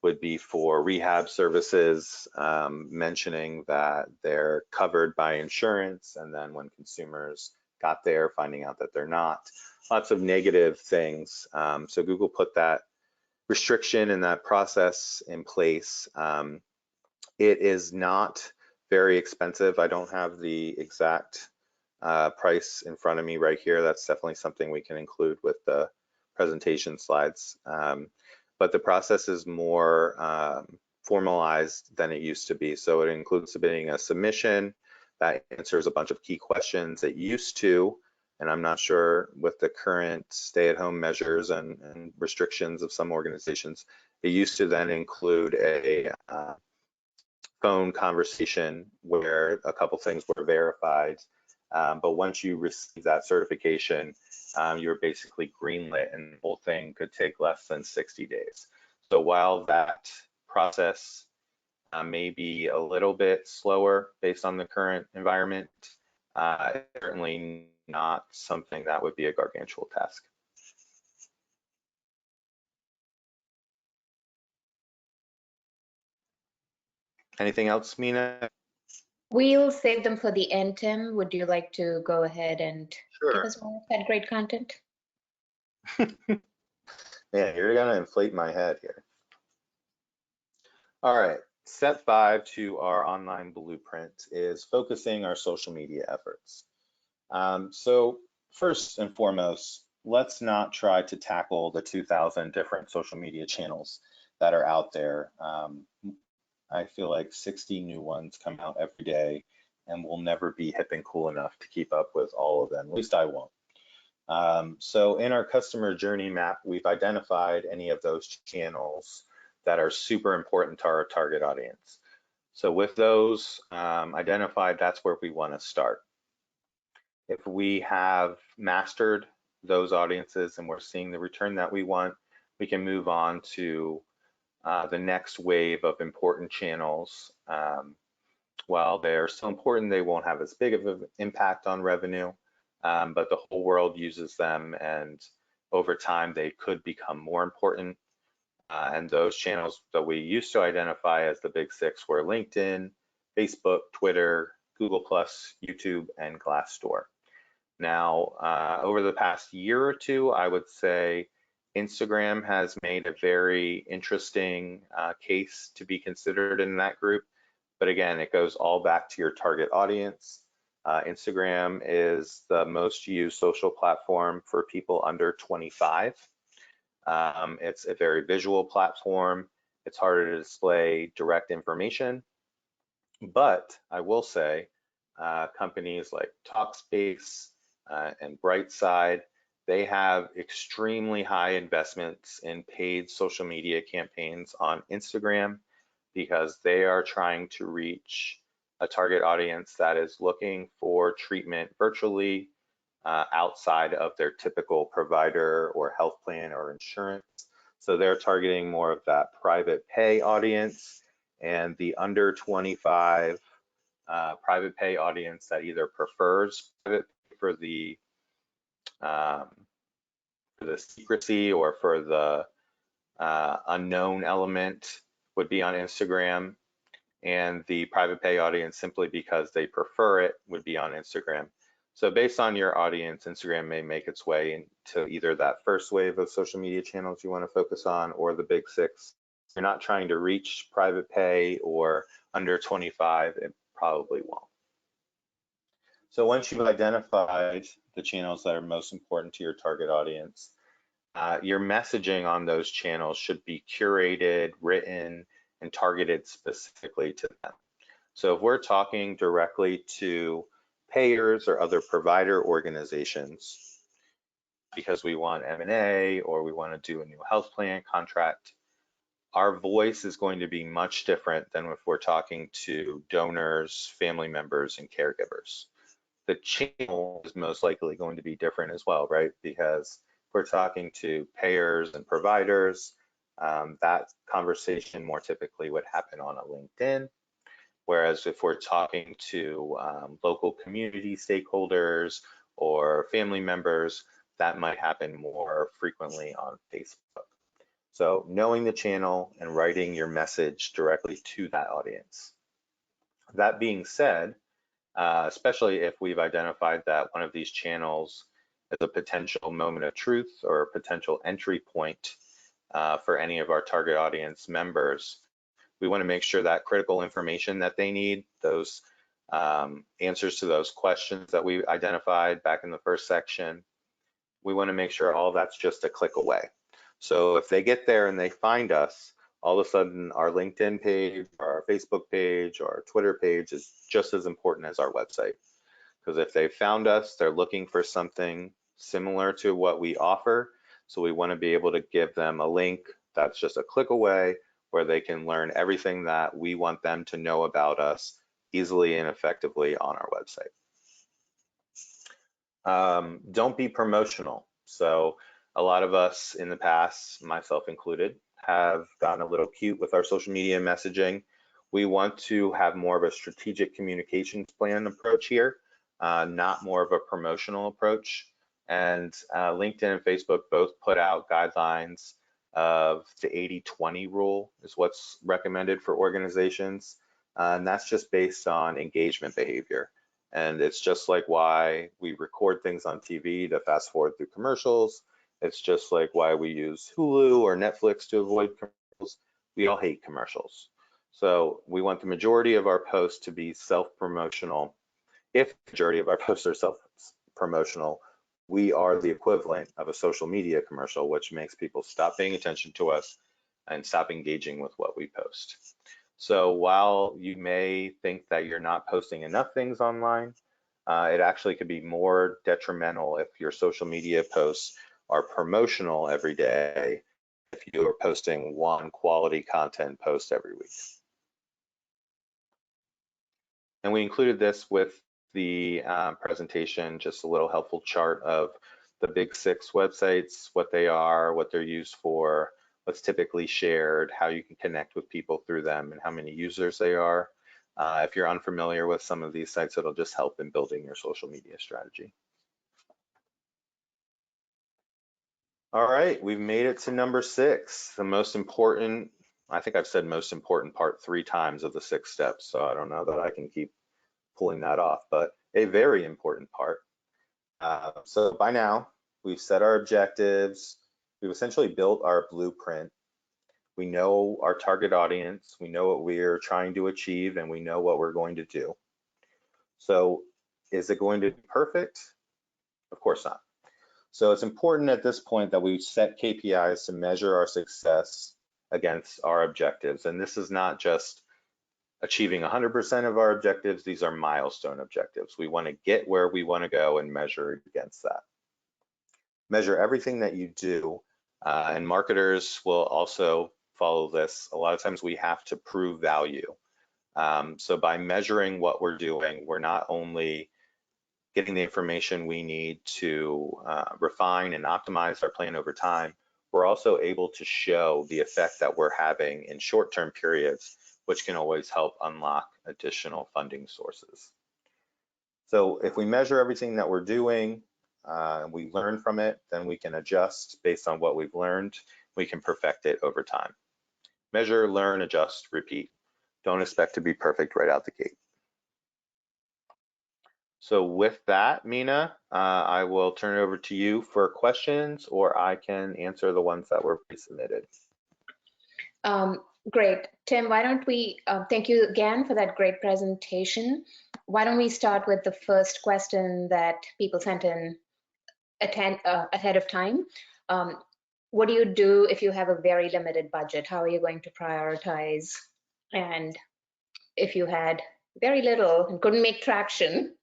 would be for rehab services, mentioning that they're covered by insurance, and then when consumers got there, finding out that they're not. Lots of negative things. So Google put that restriction and that process in place. It is not very expensive. I don't have the exact price in front of me right here. That's definitely something we can include with the presentation slides. But the process is more formalized than it used to be. So it includes submitting a submission that answers a bunch of key questions. It used to, and I'm not sure with the current stay-at-home measures and restrictions of some organizations, it used to then include a phone conversation where a couple things were verified. But once you receive that certification, you're basically greenlit, and the whole thing could take less than 60 days. So while that process may be a little bit slower based on the current environment, it's certainly not something that would be a gargantuan task. Anything else, Mina? We'll save them for the end, Tim. Would you like to go ahead and give Sure. us more of that great content? Man, you're gonna inflate my head here. All right, step 5 to our online blueprint is focusing our social media efforts. So first and foremost, let's not try to tackle the 2,000 different social media channels that are out there. I feel like 60 new ones come out every day, and we'll never be hip and cool enough to keep up with all of them. At least I won't. So in our customer journey map, we've identified any of those channels that are super important to our target audience. So with those identified, that's where we want to start. If we have mastered those audiences and we're seeing the return that we want, we can move on to the next wave of important channels. While they're still important, they won't have as big of an impact on revenue, but the whole world uses them, and over time they could become more important. And those channels that we used to identify as the big 6 were LinkedIn, Facebook, Twitter, Google+, YouTube, and Glassdoor. Now, over the past year or two, I would say Instagram has made a very interesting case to be considered in that group. But again, it goes all back to your target audience. Instagram is the most used social platform for people under 25. It's a very visual platform. It's harder to display direct information. But I will say companies like Talkspace and Brightside, they have extremely high investments in paid social media campaigns on Instagram because they are trying to reach a target audience that is looking for treatment virtually outside of their typical provider or health plan or insurance. So they're targeting more of that private pay audience and the under 25 private pay audience that either prefers private pay for the secrecy or for the unknown element would be on Instagram, and the private pay audience, simply because they prefer it, would be on Instagram. So based on your audience, Instagram may make its way into either that first wave of social media channels you want to focus on, or the big 6. If you're not trying to reach private pay or under 25, it probably won't. So once you've identified the channels that are most important to your target audience, your messaging on those channels should be curated, written, and targeted specifically to them. So if we're talking directly to payers or other provider organizations because we want M&A or we want to do a new health plan contract, our voice is going to be much different than if we're talking to donors, family members, and caregivers. The channel is most likely going to be different as well, right? Because if we're talking to payers and providers, that conversation more typically would happen on a LinkedIn. Whereas if we're talking to local community stakeholders or family members, that might happen more frequently on Facebook. So knowing the channel and writing your message directly to that audience. That being said, especially if we've identified that one of these channels is a potential moment of truth or a potential entry point for any of our target audience members, We want to make sure that critical information that they need, those answers to those questions that we identified back in the first section, we want to make sure all that's just a click away. So if they get there and they find us, all of a sudden our LinkedIn page, our Facebook page, or our Twitter page is just as important as our website. Because if they found us, they're looking for something similar to what we offer. So we want to be able to give them a link that's just a click away where they can learn everything that we want them to know about us easily and effectively on our website. Don't be promotional. So a lot of us in the past, myself included, have gotten a little cute with our social media messaging. We want to have more of a strategic communications plan approach here, not more of a promotional approach. And LinkedIn and Facebook both put out guidelines of the 80-20 rule is what's recommended for organizations. And that's just based on engagement behavior. And it's just like why we record things on TV to fast forward through commercials. It's just like why we use Hulu or Netflix to avoid commercials. We all hate commercials. So we want the majority of our posts to be self-promotional. If the majority of our posts are self-promotional, we are the equivalent of a social media commercial, which makes people stop paying attention to us and stop engaging with what we post. So while you may think that you're not posting enough things online, it actually could be more detrimental if your social media posts are promotional every day if you are posting one quality content post every week. And we included this with the presentation, just a little helpful chart of the big 6 websites, what they are, what they're used for, what's typically shared, how you can connect with people through them, and how many users they are. If you're unfamiliar with some of these sites, it'll just help in building your social media strategy. All right, we've made it to number 6, the most important, I think I've said most important part 3 times of the 6 steps, so I don't know that I can keep pulling that off, but a very important part. So by now, we've set our objectives, we've essentially built our blueprint. We know our target audience, we know what we're trying to achieve, and we know what we're going to do. So is it going to be perfect? Of course not. So it's important at this point that we set KPIs to measure our success against our objectives. And this is not just achieving 100% of our objectives, these are milestone objectives. We want to get where we want to go and measure against that. Measure everything that you do, and marketers will also follow this. A lot of times we have to prove value. So by measuring what we're doing, we're not only getting the information we need to refine and optimize our plan over time, we're also able to show the effect that we're having in short-term periods, which can always help unlock additional funding sources. So if we measure everything that we're doing, we learn from it, then we can adjust based on what we've learned. We can perfect it over time. Measure, learn, adjust, repeat. Don't expect to be perfect right out the gate. So with that, Mina, I will turn it over to you for questions, or I can answer the ones that were pre-submitted. Great. Tim, why don't we, thank you again for that great presentation. Why don't we start with the first question that people sent in ahead of time. What do you do if you have a very limited budget? How are you going to prioritize? And if you had very little and couldn't make traction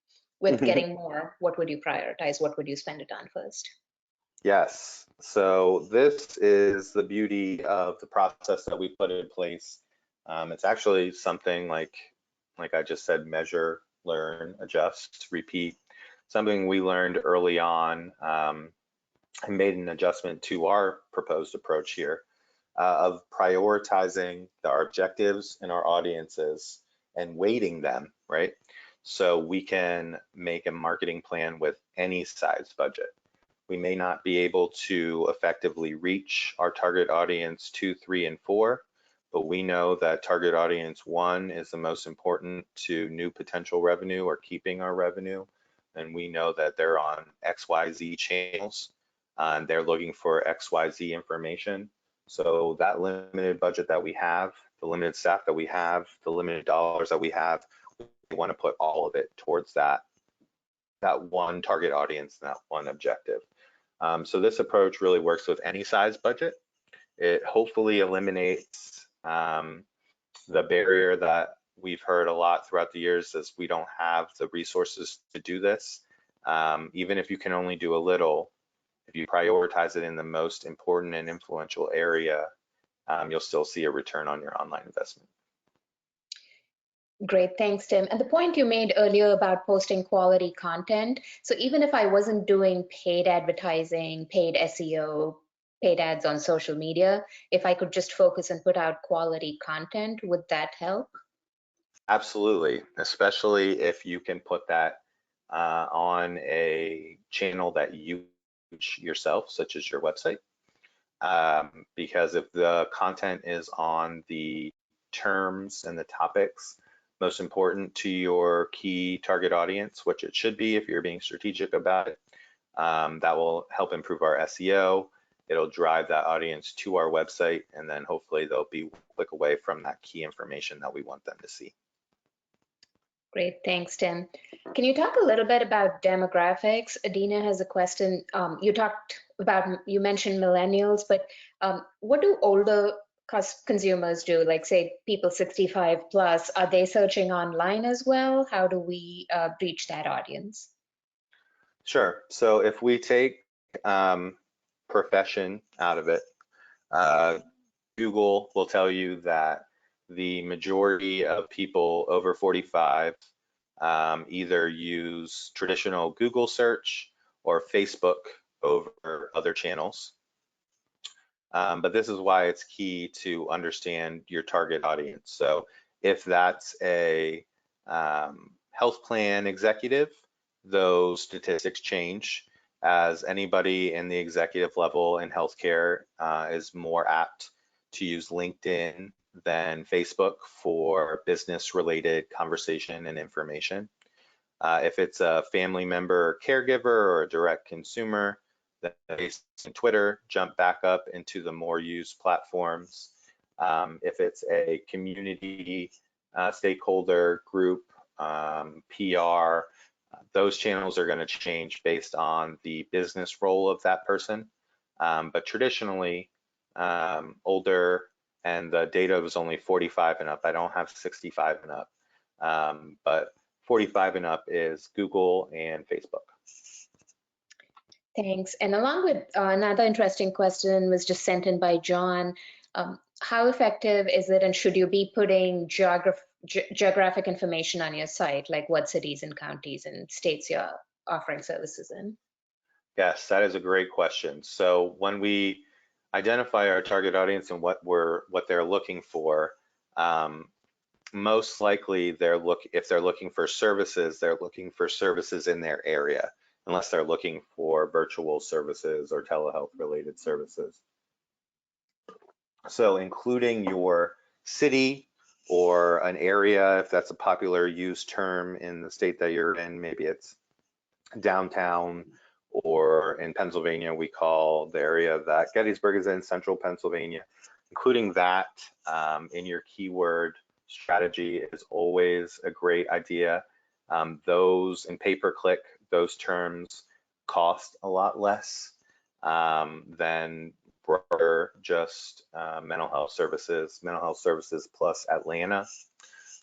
with getting more, what would you prioritize? What would you spend it on first? Yes, so this is the beauty of the process that we put in place. It's actually something like I just said, measure, learn, adjust, repeat. Something we learned early on and made an adjustment to our proposed approach here of prioritizing our objectives and our audiences and weighting them, right? So we can make a marketing plan with any size budget. We may not be able to effectively reach our target audience 2, 3, and 4, but we know that target audience 1 is the most important to new potential revenue or keeping our revenue. And we know that they're on XYZ channels and they're looking for XYZ information. So that limited budget that we have the limited staff that we have, the limited dollars that we have, we want to put all of it towards that one target audience and that one objective. So this approach really works with any size budget. It hopefully eliminates the barrier that we've heard a lot throughout the years is we don't have the resources to do this. Even if you can only do a little, if you prioritize it in the most important and influential area, you'll still see a return on your online investment. Great, thanks, Tim. And the point you made earlier about posting quality content. So even if I wasn't doing paid advertising, paid SEO, paid ads on social media, if I could just focus and put out quality content, would that help? Absolutely, especially if you can put that on a channel that you yourself, such as your website. Because if the content is on the terms and the topics most important to your key target audience, which it should be if you're being strategic about it, that will help improve our SEO. It'll drive that audience to our website, and then hopefully they'll be one click away from that key information that we want them to see. Great, thanks, Tim. Can you talk a little bit about demographics? Adina has a question. You mentioned millennials, but what do older consumers do? Like say people 65 plus, are they searching online as well? How do we reach that audience? Sure, so if we take profession out of it, Google will tell you that the majority of people over 45 either use traditional Google search or Facebook over other channels. But this is why it's key to understand your target audience. So if that's a health plan executive, those statistics change, as anybody in the executive level in healthcare is more apt to use LinkedIn than Facebook for business-related conversation and information. If it's a family member or caregiver or a direct consumer, then Facebook and Twitter jump back up into the more used platforms. If it's a community stakeholder group, PR, those channels are going to change based on the business role of that person. But traditionally, older, and the data was only 45 and up. I don't have 65 and up, but 45 and up is Google and Facebook. Thanks. And along with another interesting question was just sent in by John. How effective is it, and should you be putting geographic information on your site, like what cities and counties and states you're offering services in? Yes, that is a great question. So when we identify our target audience and what they're looking for, most likely if they're looking for services, they're looking for services in their area, unless they're looking for virtual services or telehealth related services. So including your city or an area, if that's a popular used term in the state that you're in, maybe it's downtown, or in Pennsylvania, we call the area that Gettysburg is in, central Pennsylvania. Including that in your keyword strategy is always a great idea. Those in pay-per-click, those terms cost a lot less than broader just mental health services. Mental health services plus Atlanta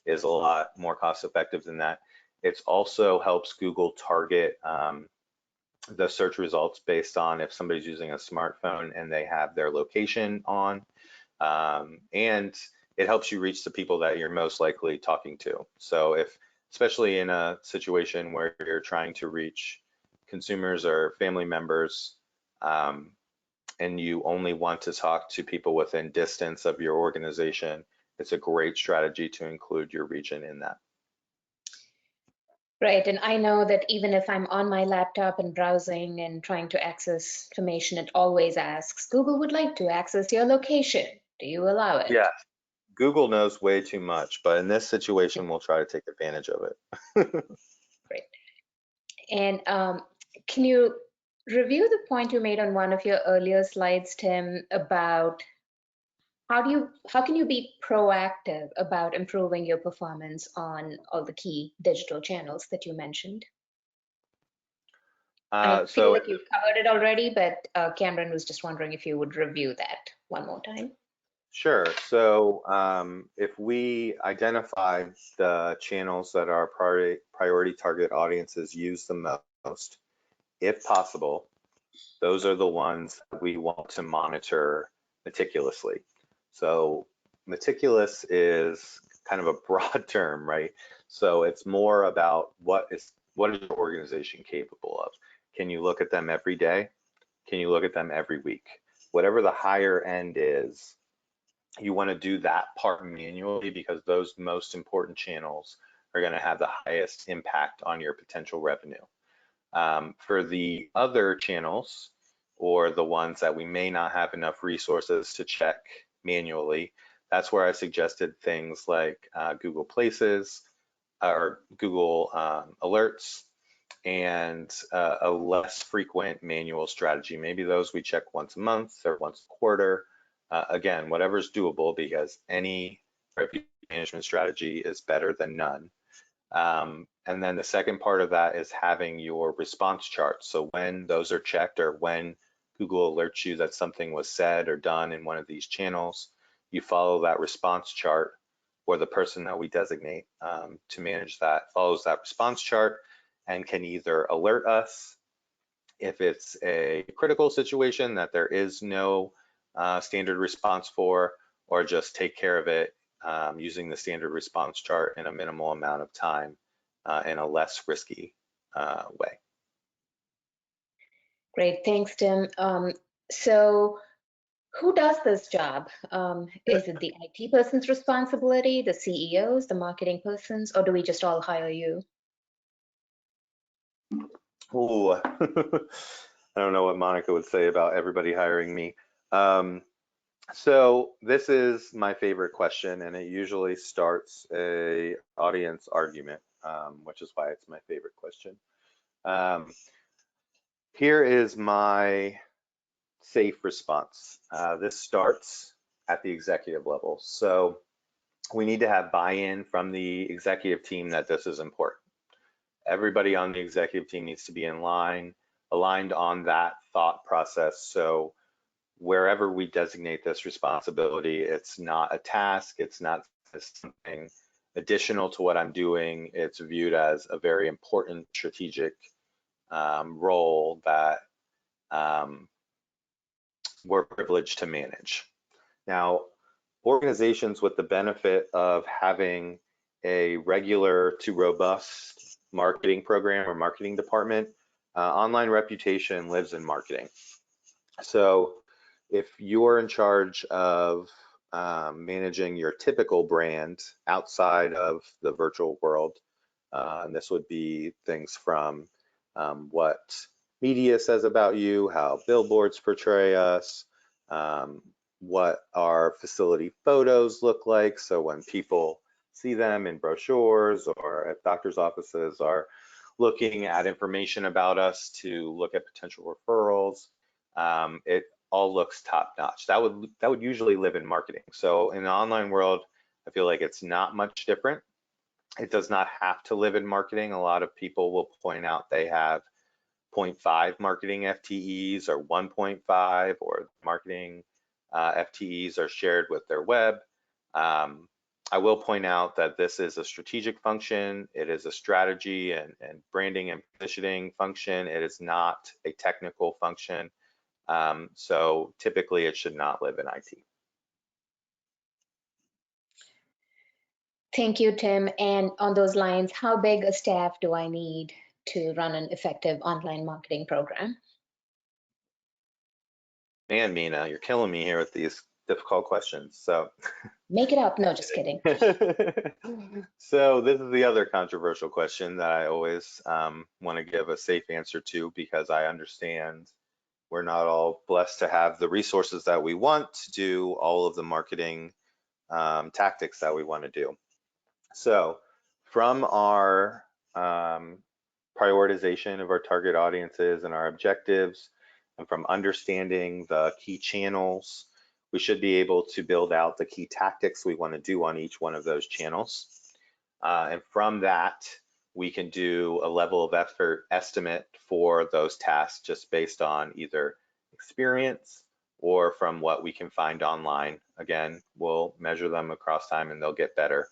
is a lot more cost effective than that. It also helps Google target the search results based on if somebody's using a smartphone and they have their location on, and it helps you reach the people that you're most likely talking to. So especially in a situation where you're trying to reach consumers or family members, and you only want to talk to people within distance of your organization, it's a great strategy to include your region in that. Right, and I know that even if I'm on my laptop and browsing and trying to access information, it always asks, Google would like to access your location. Do you allow it? Yeah, Google knows way too much, but in this situation, we'll try to take advantage of it. Great. And can you review the point you made on one of your earlier slides, Tim, about how can you be proactive about improving your performance on all the key digital channels that you mentioned? I feel So like you've covered it already, but Cameron was just wondering if you would review that one more time. sure. So if we identify the channels that our priority target audiences use the most, if possible, those are the ones that we want to monitor meticulously. So meticulous is kind of a broad term, right? So it's more about what is your organization capable of? Can you look at them every day? Can you look at them every week? Whatever the higher end is, you want to do that part manually because those most important channels are going to have the highest impact on your potential revenue. For the other channels, or the ones that we may not have enough resources to check manually, that's where I suggested things like Google Places or Google Alerts, and a less frequent manual strategy. Maybe those we check once a month or once a quarter. Again, whatever's doable, because any review management strategy is better than none. And then the second part of that is having your response charts. So when those are checked, or when Google alerts you that something was said or done in one of these channels, you follow that response chart, or the person that we designate to manage that follows that response chart and can either alert us if it's a critical situation that there is no standard response for, or just take care of it using the standard response chart in a minimal amount of time in a less risky way. Great, thanks, Tim. So who does this job? Is it the IT person's responsibility, the CEOs, the marketing persons, or do we just all hire you? Ooh, I don't know what Monica would say about everybody hiring me. So this is my favorite question, and it usually starts a audience argument, which is why it's my favorite question. Here is my safe response. This starts at the executive level. So we need to have buy-in from the executive team that this is important. Everybody on the executive team needs to be aligned on that thought process. So wherever we designate this responsibility, it's not a task, it's not something additional to what I'm doing. It's viewed as a very important strategic role that we're privileged to manage. Now, organizations with the benefit of having a regular to robust marketing program or marketing department, online reputation lives in marketing. So if you're in charge of managing your typical brand outside of the virtual world, and this would be things from what media says about you, how billboards portray us, what our facility photos look like. So when people see them in brochures or at doctor's offices are looking at information about us to look at potential referrals, it all looks top notch. That would usually live in marketing. So in the online world, I feel like it's not much different. It does not have to live in marketing. A lot of people will point out they have 0.5 marketing FTEs or 1.5, or marketing FTEs are shared with their web. I will point out that this is a strategic function. It is a strategy and branding and positioning function. It is not a technical function. So typically it should not live in IT. Thank you, Tim. And on those lines, how big a staff do I need to run an effective online marketing program? Man, Mina, you're killing me here with these difficult questions. So Make it up. No, just kidding. So this is the other controversial question that I always want to give a safe answer to, because I understand we're not all blessed to have the resources that we want to do all of the marketing tactics that we want to do. So from our prioritization of our target audiences and our objectives, and from understanding the key channels, we should be able to build out the key tactics we want to do on each one of those channels. And from that, we can do a level of effort estimate for those tasks just based on either experience or from what we can find online. Again, we'll measure them across time and they'll get better.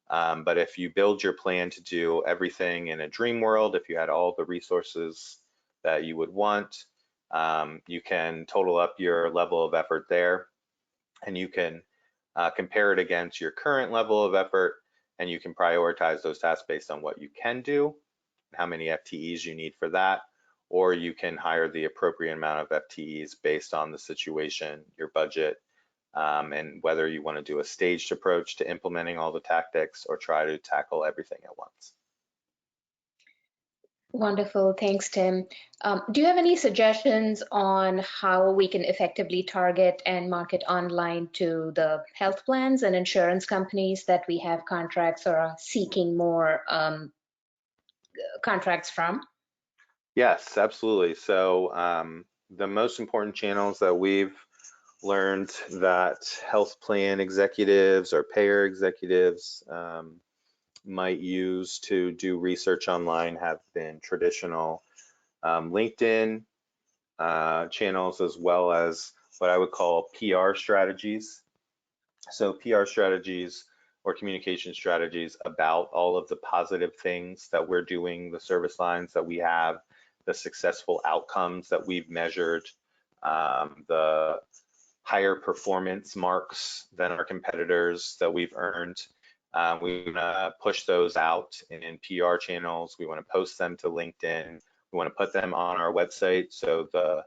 But if you build your plan to do everything in a dream world, if you had all the resources that you would want, you can total up your level of effort there, and you can compare it against your current level of effort, and you can prioritize those tasks based on what you can do, how many FTEs you need for that, or you can hire the appropriate amount of FTEs based on the situation, your budget, and whether you want to do a staged approach to implementing all the tactics or try to tackle everything at once. Wonderful, thanks, Tim. Do you have any suggestions on how we can effectively target and market online to the health plans and insurance companies that we have contracts or are seeking more contracts from? Yes, absolutely. So the most important channels that we've learned that health plan executives or payer executives might use to do research online have been traditional LinkedIn channels, as well as what I would call PR strategies. So PR strategies or communication strategies about all of the positive things that we're doing, the service lines that we have, the successful outcomes that we've measured, the higher performance marks than our competitors that we've earned. We want to push those out in PR channels. We want to post them to LinkedIn. We want to put them on our website so the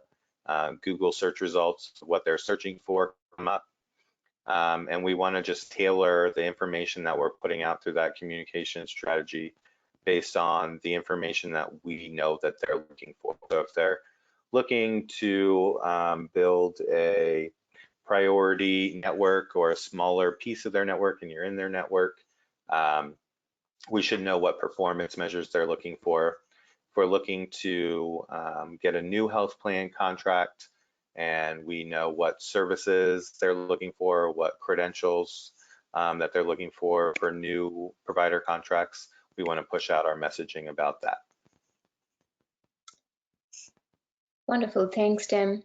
Google search results, what they're searching for, come up. And we want to just tailor the information that we're putting out through that communication strategy based on the information that we know that they're looking for. So if they're looking to build a priority network or a smaller piece of their network and you're in their network, we should know what performance measures they're looking for. If we're looking to get a new health plan contract and we know what services they're looking for, what credentials that they're looking for new provider contracts, we want to push out our messaging about that. Wonderful, thanks, Tim.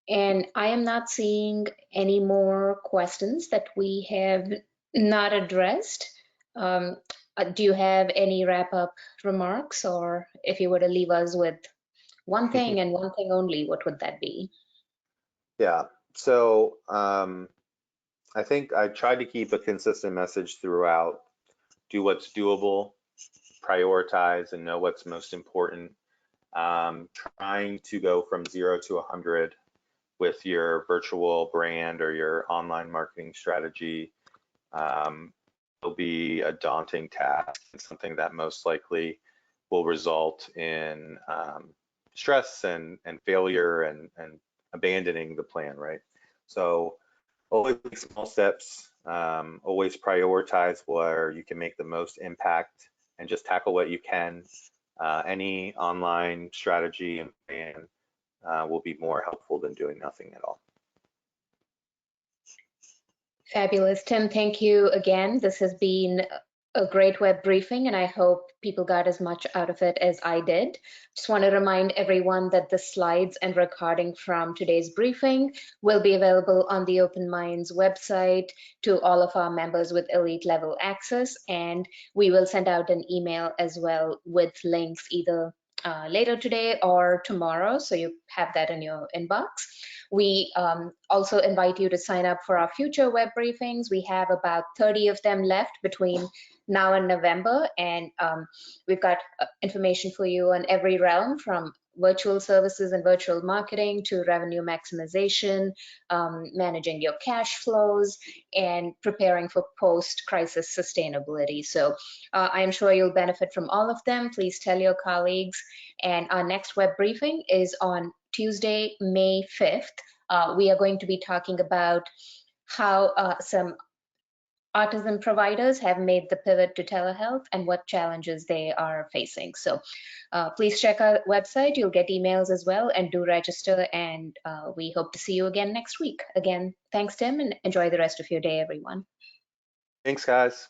And I am not seeing any more questions that we have not addressed. Do you have any wrap-up remarks, or if you were to leave us with one thing and one thing only, what would that be? Yeah, so I think I tried to keep a consistent message throughout. Do what's doable, prioritize, and know what's most important. Trying to go from 0 to 100 with your virtual brand or your online marketing strategy will be a daunting task, and something that most likely will result in stress and failure and abandoning the plan, right? So always take small steps, always prioritize where you can make the most impact and just tackle what you can. Any online strategy and plan will be more helpful than doing nothing at all. Fabulous. Tim, thank you again. This has been a great web briefing, and I hope people got as much out of it as I did. Just want to remind everyone that the slides and recording from today's briefing will be available on the Open Minds website to all of our members with elite level access, and we will send out an email as well with links either later today or tomorrow, so you have that in your inbox. We also invite you to sign up for our future web briefings. We have about 30 of them left between now and November, and we've got information for you on every realm, from virtual services and virtual marketing to revenue maximization, managing your cash flows, and preparing for post-crisis sustainability. So I am sure you'll benefit from all of them. Please tell your colleagues. And our next web briefing is on Tuesday, May 5th. We are going to be talking about how some autism providers have made the pivot to telehealth and what challenges they are facing. So please check our website. You'll get emails as well, and do register. And we hope to see you again next week. Again, thanks, Tim, and enjoy the rest of your day, everyone. Thanks, guys.